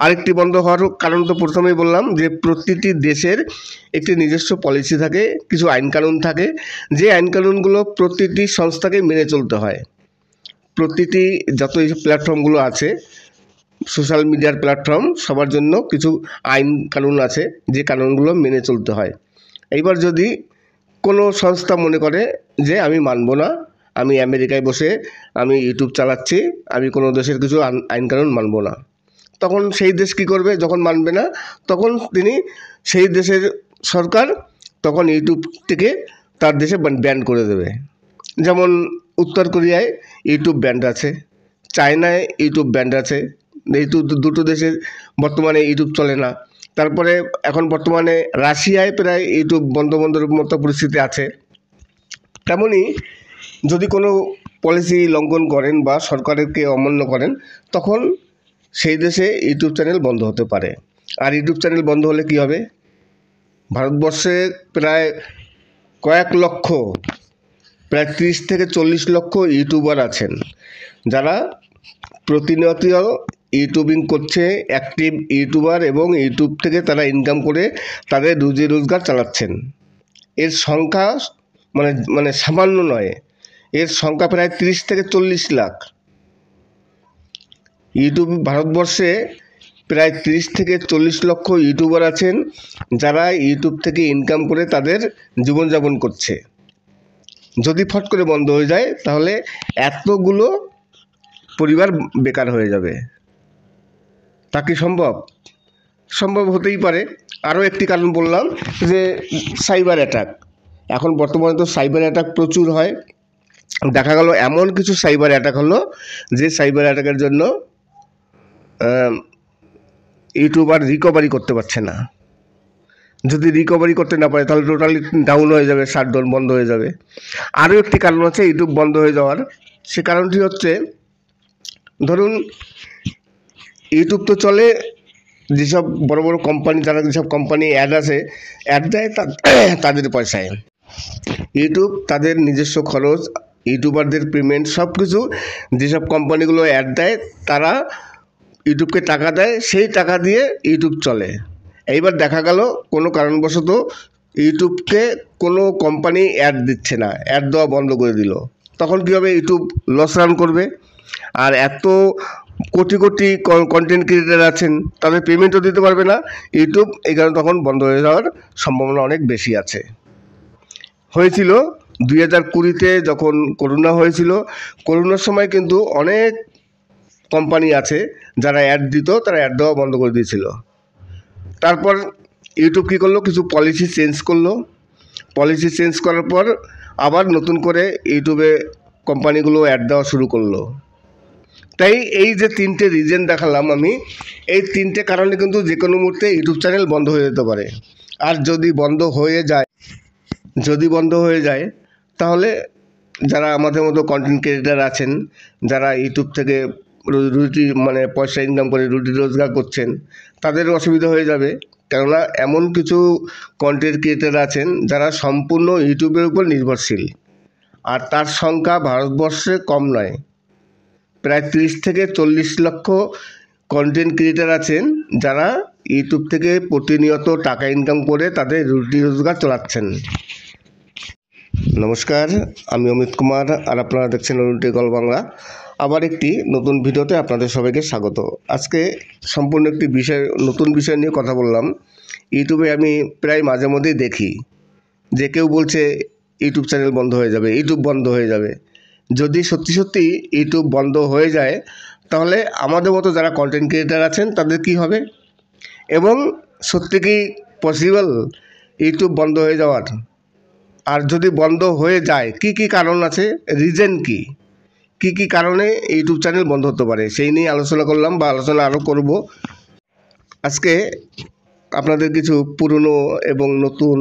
আরেকটি বন্ধ হওয়ার কারণ তো প্রথমেই বললাম যে প্রতিটি দেশের একটি নিজস্ব পলিসি থাকে, কিছু আইনকানুন থাকে, যে আইনকানুনগুলো প্রতিটি সংস্থাকে মেনে চলতে হয়। প্রতিটি যত এই প্ল্যাটফর্মগুলো আছে, সোশ্যাল মিডিয়ার প্ল্যাটফর্ম, সবার জন্য কিছু আইন কানুন আছে, যে কানুনগুলো মেনে চলতে হয়। এইবার যদি কোনো সংস্থা মনে করে যে আমি মানব না, আমি আমেরিকায় বসে আমি ইউটিউব চালাচ্ছি, আমি কোনো দেশের কিছু আইনকানুন মানব না, তখন সেই দেশ কী করবে? যখন মানবে না তখন সেই দেশের সরকার তখন ইউটিউব থেকে তার দেশে ব্যান করে দেবে। যেমন উত্তর কোরিয়ায় ইউটিউব ব্যান্ড আছে, চায়নায় ইউটিউব ব্যান্ড আছে। এই দুটো দেশে বর্তমানে ইউটিউব চলে না। তারপরে এখন বর্তমানে রাশিয়ায় প্রায় ইউটিউব বন্ধের মতো পরিস্থিতি আছে। তেমনই যদি কোনো পলিসি লঙ্ঘন করেন বা সরকারকে অমান্য করেন, তখন সেই দেশে ইউটিউব চ্যানেল বন্ধ হতে পারে। আর ইউটিউব চ্যানেল বন্ধ হলে কি হবে? ভারতবর্ষে প্রায় কয়েক লক্ষ, প্রায় 30 থেকে 40 লক্ষ ইউটিউবার আছেন, যারা প্রতিনিয়ত ইউটিউবিং করছে, অ্যাক্টিভ ইউটিউবার, এবং ইউটিউব থেকে তারা ইনকাম করে তাদের রুজি রোজগার চালাচ্ছেন। এর সংখ্যা মানে সামান্য নয়, এর সংখ্যা প্রায় 30 থেকে 40 লাখ। ইউটিউব ভারতবর্ষে প্রায় 30 থেকে 40 লক্ষ ইউটিউবার আছেন, যারা ইউটিউব থেকে ইনকাম করে তাদের জীবনযাপন করছে। যদি ফট করে বন্ধ হয়ে যায় তাহলে এতগুলো পরিবার বেকার হয়ে যাবে। তা কি সম্ভব? সম্ভব হতেই পারে। আরও একটি কারণ বললাম যে সাইবার অ্যাটাক। এখন বর্তমানে তো সাইবার অ্যাটাক প্রচুর হয়। দেখা গেল এমন কিছু সাইবার অ্যাটাক হলো যে সাইবার অ্যাটাকের জন্য ইউটিউবার রিকভারি করতে পারছে না। যদি রিকভারি করতে না পারে তাহলে টোটালি ডাউন হয়ে যাবে, শাটডাউন, বন্ধ হয়ে যাবে। আরও একটি কারণ আছে ইউটিউব বন্ধ হয়ে যাওয়ার। সে কারণটি হচ্ছে, ধরুন ইউটিউব তো চলে যেসব বড় বড় কোম্পানি, যারা যেসব কোম্পানি অ্যাড আছে, অ্যাড দেয় তাদের পয়সায়। ইউটিউব তাদের নিজস্ব খরচ, ইউটিউবারদের পেমেন্ট, সব কিছু যেসব কোম্পানিগুলো অ্যাড দেয় তারা ইউটিউবকে টাকা দেয়, সেই টাকা দিয়ে ইউটিউব চলে। এইবার দেখা গেল কোনো কারণবশত ইউটিউবকে কোনো কোম্পানি অ্যাড দিচ্ছে না, অ্যাড দেওয়া বন্ধ করে দিল, তখন কী হবে? ইউটিউব লস রান করবে। আর এত কোটি কোটি কন্টেন্ট ক্রিয়েটার আছেন, তাদের পেমেন্টও দিতে পারবে না ইউটিউব। এই কারণে তখন বন্ধ হয়ে যাওয়ার সম্ভাবনা অনেক বেশি আছে। হয়েছিল 2020-তে যখন করোনা হয়েছিল, করোনার সময় কিন্তু অনেক কোম্পানি আছে যারা অ্যাড দিত, তারা অ্যাড দেওয়া বন্ধ করে দিয়েছিল। তারপর ইউটিউব কী করলো? কিছু পলিসি চেঞ্জ করলো। পলিসি চেঞ্জ করার পর আবার নতুন করে ইউটিউবে কোম্পানিগুলো অ্যাড দেওয়া শুরু করলো। তাই এই যে 3টে রিজন দেখালাম আমি, এই 3টে কারণে কিন্তু যে কোনো মুহূর্তে ইউটিউব চ্যানেল বন্ধ হয়ে যেতে পারে। আর যদি বন্ধ হয়ে যায় তাহলে যারা আমাদের মতো কন্টেন্ট ক্রিয়েটার আছেন, যারা ইউটিউব থেকে পয়সা ইনকাম করে রুটি রোজগার করছেন, তাদের অসুবিধা হয়ে যাবে। কেননা এমন কিছু কন্টেন্ট ক্রিয়েটার আছেন যারা সম্পূর্ণ ইউটিউবের উপর নির্ভরশীল, আর তার সংখ্যা ভারতবর্ষে কম নয়। প্রায় 30 থেকে 40 লক্ষ কন্টেন্ট ক্রিয়েটার আছেন যারা ইউটিউব থেকে প্রতিনিয়ত টাকা ইনকাম করে তাদের রুটি রোজগার চালাচ্ছেন। নমস্কার, আমি অমিত কুমার, আর আপনারা দেখছেন অরুণ টেকল বাংলা। আবার একটি নতুন ভিডিওতে আপনাদের সবাইকে স্বাগত। আজকে সম্পূর্ণ একটি নতুন বিষয় নিয়ে কথা বললাম। ইউটিউবে আমি প্রায় মাঝে মধ্যেই দেখি যে কেউ বলছে ইউটিউব চ্যানেল বন্ধ হয়ে যাবে, ইউটিউব বন্ধ হয়ে যাবে। যদি সত্যি সত্যি ইউটিউব বন্ধ হয়ে যায় তাহলে আমাদের মতো যারা কন্টেন্ট ক্রিয়েটার আছেন তাদের কি হবে? এবং সত্যি কি পসিবল ইউটিউব বন্ধ হয়ে যাওয়ার? আর যদি বন্ধ হয়ে যায় কি কি কারণ আছে, রিজন কি কি কারণে ইউটিউব চ্যানেল বন্ধ হতে পারে, সেই নিয়ে আলোচনা করলাম বা আলোচনা আরও করব। আজকে আপনাদের কিছু পুরনো এবং নতুন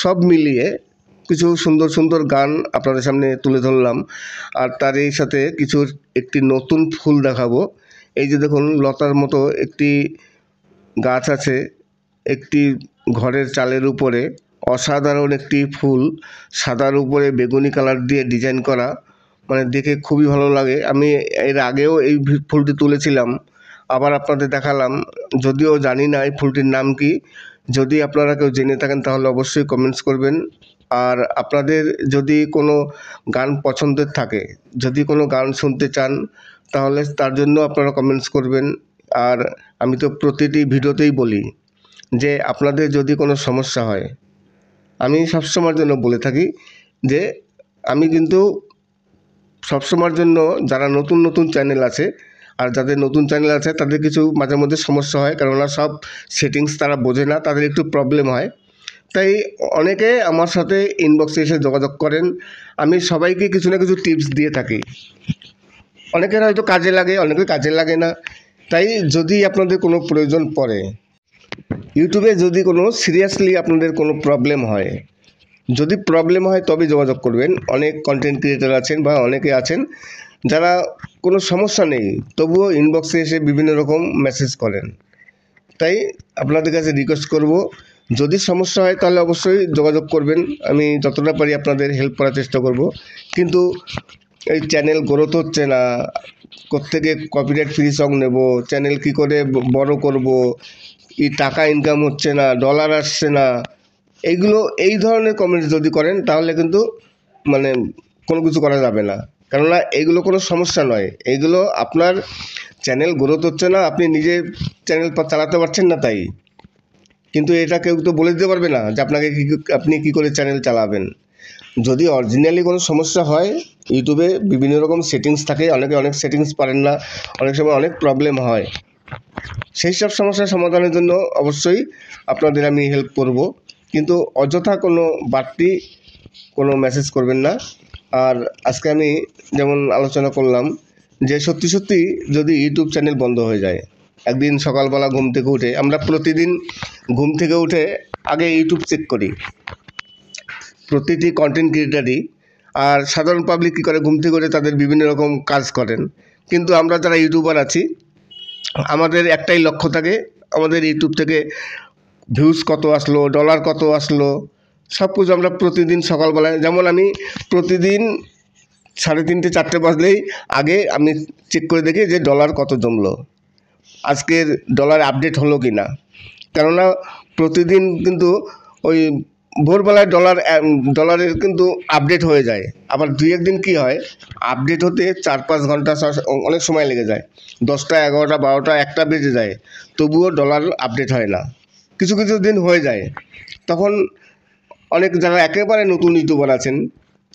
সব মিলিয়ে কিছু সুন্দর সুন্দর গান আপনাদের সামনে তুলে ধরলাম। আর তারই সাথে একটি নতুন ফুল দেখাবো। এই যে দেখুন, লতার মতো একটি গাছ আছে একটি ঘরের চালের উপরে, অসাধারণ একটি ফুল, সাদার উপরে বেগুনি কালার দিয়ে ডিজাইন করা, দেখে খুবই ভালো লাগে। আমি এর আগেও এই ফুলটি তুলেছিলাম, আবার আপনাদের দেখালাম। যদিও জানি না এই ফুলটির নাম কি, যদি আপনারা কেউ জেনে থাকেন তাহলে অবশ্যই কমেন্টস করবেন। আর আপনাদের যদি কোনো গান পছন্দের থাকে, যদি কোনো গান শুনতে চান তাহলে তার জন্য আপনারা কমেন্টস করবেন। আর আমি তো প্রতিটি ভিডিওতেই বলি যে আপনাদের যদি কোনো সমস্যা হয়, আমি সবসময়ের জন্য বলে থাকি যে আমি কিন্তু সবসময়ের জন্য, যারা নতুন চ্যানেল আছে আর যাদের নতুন চ্যানেল আছে তাদের কিছু মাঝে মধ্যে সমস্যা হয়, কেননা সব সেটিংস তারা বোঝে না, তাদের একটু প্রবলেম হয়। তাই অনেকে আমার সাথে ইনবক্সে এসে যোগাযোগ করেন। আমি সবাইকে কিছু না কিছু টিপস দিয়ে থাকি। অনেকের হয়তো কাজে লাগে, অনেকের কাজে লাগে না। তাই যদি আপনাদের কোনো প্রয়োজন পড়ে, ইউটিউবে যদি কোনো সিরিয়াসলি আপনাদের কোনো প্রবলেম হয়, তবে যোগাযোগ করবেন। অনেক কন্টেন্ট ক্রিয়েটার আছেন বা অনেকে আছেন যারা কোনো সমস্যা নেই তবুও ইনবক্সে এসে বিভিন্ন রকম মেসেজ করেন। তাই আপনাদের কাছে রিকোয়েস্ট করব, যদি সমস্যা হয় তাহলে অবশ্যই যোগাযোগ করবেন, আমি যতটা পারি আপনাদের হেল্প করার চেষ্টা করব। কিন্তু এই চ্যানেল গ্রোথ হচ্ছে না, কোত্থেকে কপিরাইট ফ্রি সং নেব, চ্যানেল কী করে বড় করব, এই টাকা ইনকাম হচ্ছে না, ডলার আসছে না, এইগুলো এই ধরনের কমেন্টস যদি করেন তাহলে কিন্তু মানে কোনো কিছু করা যাবে না। কেননা এইগুলো কোনো সমস্যা নয়, এইগুলো আপনার চ্যানেল গ্রোথ হচ্ছে না, আপনি নিজে চ্যানেল চালাতে পারছেন না তাই। কিন্তু এটা কেউ তো বলে দিতে পারবে না যে আপনি কী করে চ্যানেল চালাবেন। যদি অরিজিনালি কোনো সমস্যা হয়, ইউটিউবে বিভিন্ন রকম সেটিংস থাকে, অনেকে অনেক সেটিংস পারেন না, অনেক সময় অনেক প্রবলেম হয়। সেই সব সমস্যার সমাধানের জন্য অবশ্যই আপনাদের আমি হেল্প করব, কিন্তু অযথা কোনো বাড়তি কোনো মেসেজ করবেন না। আর আজকে আমি যেমন আলোচনা করলাম যে সত্যি সত্যি যদি ইউটিউব চ্যানেল বন্ধ হয়ে যায়, একদিন সকালবেলা ঘুম থেকে উঠে, আমরা প্রতিদিন ঘুম থেকে উঠে আগে ইউটিউব চেক করি, প্রতিটি কন্টেন্ট ক্রিয়েটারই। আর সাধারণ পাবলিক কী করে, ঘুম থেকে উঠে তাদের বিভিন্ন রকম কাজ করেন। কিন্তু আমরা যারা ইউটিউবার আছি, আমাদের একটাই লক্ষ্য থাকে, আমাদের ইউটিউব থেকে ভিউজ কত আসলো, ডলার কত আসলো, সব কিছু আমরা প্রতিদিন সকালবেলায়, যেমন আমি প্রতিদিন 3:30 4টে বাজলেই আগে আমি চেক করে দেখি যে ডলার কত জমলো, আজকের ডলার আপডেট হলো কি না। কেননা প্রতিদিন কিন্তু ওই ভোরবেলায় ডলারের কিন্তু আপডেট হয়ে যায়, আবার 2-1 দিন কী হয়, আপডেট হতে 4-5 ঘন্টা অনেক সময় লেগে যায়, 10টা 11টা 12টা 1টা বেজে যায়, তবুও ডলার আপডেট হয় না। কিছু কিছু দিন হয়ে যায়, তখন অনেক যারা একেবারে নতুন ইউটিউবার আছেন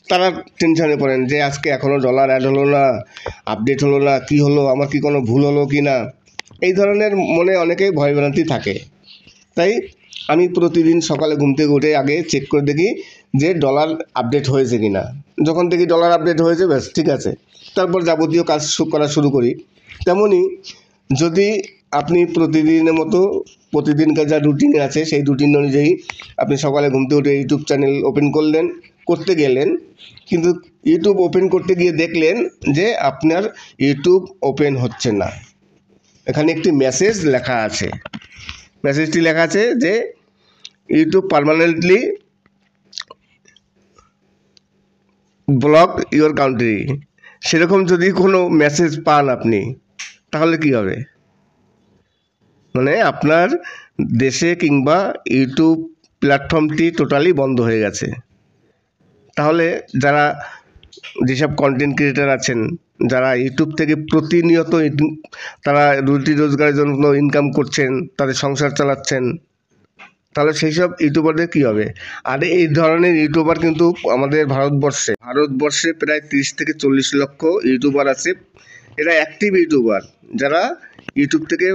তারা টেনশনে পড়েন যে আজকে এখনও ডলার অ্যাড হলো না, আপডেট হলো না, কি হলো, আমার কি কোনো ভুল হলো কি না, এই ধরনের মনে অনেকেই ভয়ভ্রান্তি থাকে। তাই আমি প্রতিদিন সকালে ঘুম থেকে উঠে আগে চেক করে দেখি যে ডলার আপডেট হয়েছে কি না। যখন দেখি ডলার আপডেট হয়েছে, ব্যাস ঠিক আছে, তারপর যাবতীয় কাজ করা শুরু করি। তেমনই যদি আপনি প্রতিদিনের মতো প্রতিদিনকার যা রুটিন আছে সেই রুটিন অনুযায়ী আপনি সকালে ঘুম থেকে উঠে ইউটিউব চ্যানেল ওপেন করতে গেলেন, কিন্তু ইউটিউব ওপেন করতে গিয়ে দেখলেন যে আপনার ইউটিউব ওপেন হচ্ছে না, এখানে একটি মেসেজ লেখা আছে, মেসেজটি লেখা আছে যে YouTube permanently block your country. সেরকম যদি কোনো মেসেজ পান আপনি, তাহলে কি হবে, মানে আপনার দেশে কিংবা ইউটিউব প্ল্যাটফর্মটি টোটালি বন্ধ হয়ে গেছে। তাহলে যারা যেসব কন্টেন্ট ক্রিয়েটার আছেন, যারা ইউটিউব থেকে প্রতিনিয়ত তারা রুটি রোজগারের জন্য ইনকাম করছেন, তাদের সংসার চালাচ্ছেন, তাহলে সেই সব ইউটিউবারদের কী হবে। আর এই ধরনের ইউটিউবার কিন্তু আমাদের ভারতবর্ষে প্রায় 30 থেকে 40 লক্ষ ইউটিউবার আছে। এরা অ্যাক্টিভ ইউটিউবার, যারা ইউটিউব থেকে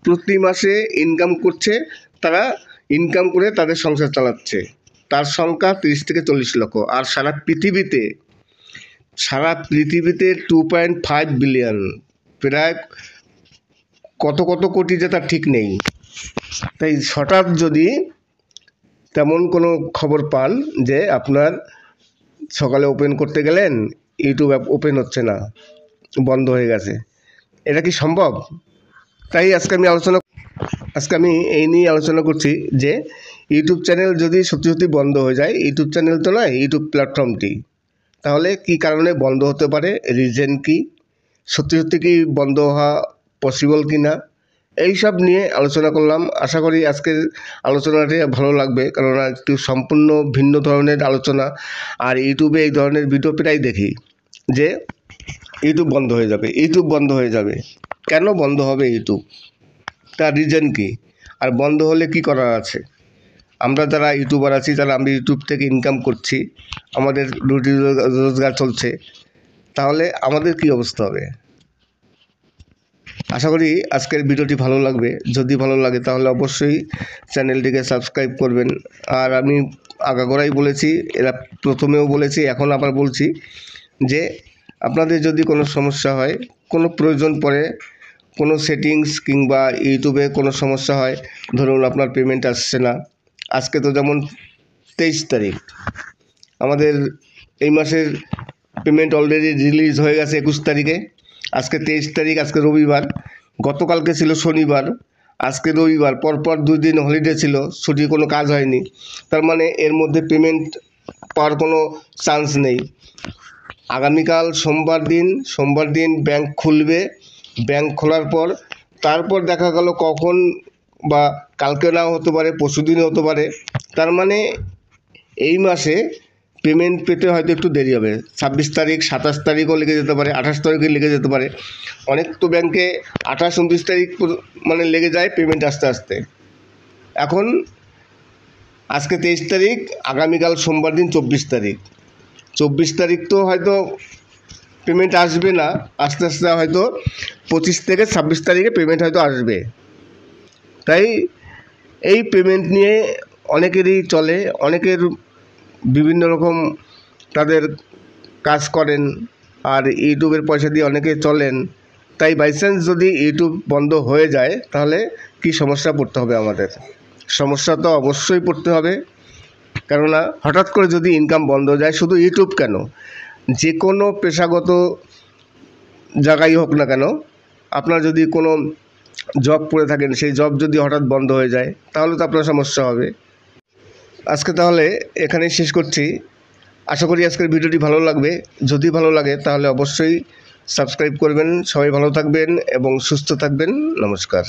প্রতি মাসে ইনকাম করছে, তারা ইনকাম করে তাদের সংসার চালাচ্ছে, তার সংখ্যা 30 থেকে 40 লক্ষ। আর সারা পৃথিবীতে 2.5 বিলিয়ন, প্রায় কত কোটি যে তার ঠিক নেই। তাই হঠাৎ যদি তেমন কোনো খবর পান যে আপনার সকালে ওপেন করতে গেলেন ইউটিউব অ্যাপ ওপেন হচ্ছে না, বন্ধ হয়ে গেছে, এটা কি সম্ভব? তাই আজকে আমি এই নিয়ে আলোচনা করছি যে ইউটিউব চ্যানেল যদি সত্যি সত্যি বন্ধ হয়ে যায়, ইউটিউব চ্যানেল তো নয়, ইউটিউব প্ল্যাটফর্মটি, তাহলে কি কারণে বন্ধ হতে পারে, রিজন কি, সত্যি সত্যি কি বন্ধ হওয়া পসিবল কি না, এই সব নিয়ে আলোচনা করলাম। আশা করি আজকের আলোচনাটি ভালো লাগবে, কেননা একটু সম্পূর্ণ ভিন্ন ধরনের আলোচনা। আর ইউটিউবে এই ধরনের ভিডিও প্রায় দেখি যে ইউটিউব বন্ধ হয়ে যাবে, কেন বন্ধ হবে ইউটিউব, তার রিজন কি, আর বন্ধ হলে কি করার আছে। আমরা যারা ইউটিউবার আছি, আমি ইউটিউব থেকে ইনকাম করছি, আমাদের রুটি রোজগার চলছে, তাহলে আমাদের কি অবস্থা হবে। আশা করি আজকের ভিডিওটি ভালো লাগবে, যদি ভালো লাগে তাহলে অবশ্যই চ্যানেলটিকে সাবস্ক্রাইব করবেন। আর আমি আগাগোড়াই বলেছি, এরা প্রথমেও বলেছি, এখন আবার বলছি যে আপনাদের যদি কোনো সমস্যা হয়, কোনো প্রয়োজন পড়ে, কোনো সেটিংস কিংবা ইউটিউবে কোনো সমস্যা হয়, ধরুন আপনার পেমেন্ট আসছে না, আজকে তো যেমন 23 তারিখ, আমাদের এই মাসের পেমেন্ট অলরেডি রিলিজ হয়ে গেছে 21 তারিখে। আজকে 23 তারিখ, আজকে রবিবার। গতকালকে ছিল শনিবার, আজকে রবিবার। পরপর 2 দিন হলিডে ছিল, ছুটি, কোনো কাজ হয়নি। তার মানে এর মধ্যে পেমেন্ট পাওয়ার কোনো চান্স নেই। আগামীকাল সোমবার দিন ব্যাংক খুলবে। ব্যাংক খোলার পর তারপর দেখা গেল কখন, বা কালকে নাও হতে পারে, পরশুদিনও হতে পারে। তার মানে এই মাসে পেমেন্ট পেতে হয়তো একটু দেরি হবে। 26 তারিখ, 27 তারিখও লেগে যেতে পারে, 28 তারিখে লেগে যেতে পারে। অনেক তো ব্যাংকে 28, 29 তারিখ মানে লেগে যায় পেমেন্ট আসতে আসতে। এখন আজকে 23 তারিখ, আগামীকাল সোমবার দিন 24 তারিখ। 24 তারিখ তো হয়তো পেমেন্ট আসবে না, আস্তে আস্তে হয়তো 25 থেকে 26 তারিখে পেমেন্ট হয়তো আসবে। তাই এই পেমেন্ট নিয়ে অনেকেরই চলে, অনেকের বিভিন্ন রকম তাদের কাজ করেন, আর ইউটিউবের পয়সা দিয়ে অনেকে চলেন। তাই বাইচান্স যদি ইউটিউব বন্ধ হয়ে যায় তাহলে কি সমস্যা পড়তে হবে আমাদের? সমস্যা তো অবশ্যই পড়তে হবে, কেননা হঠাৎ করে যদি ইনকাম বন্ধ হয়ে যায়, শুধু ইউটিউব কেন, যে কোনো পেশাগত জায়গায় হোক না কেন, আপনার যদি কোনো জব করে থাকেন, সেই জব যদি হঠাৎ বন্ধ হয়ে যায় তাহলে তো আপনার সমস্যা হবে। আজকে তাহলে এখানেই শেষ করছি। আশা করি আজকের ভিডিওটি ভালো লাগবে। যদি ভালো লাগে তাহলে অবশ্যই সাবস্ক্রাইব করবেন। সবাই ভালো থাকবেন এবং সুস্থ থাকবেন। নমস্কার।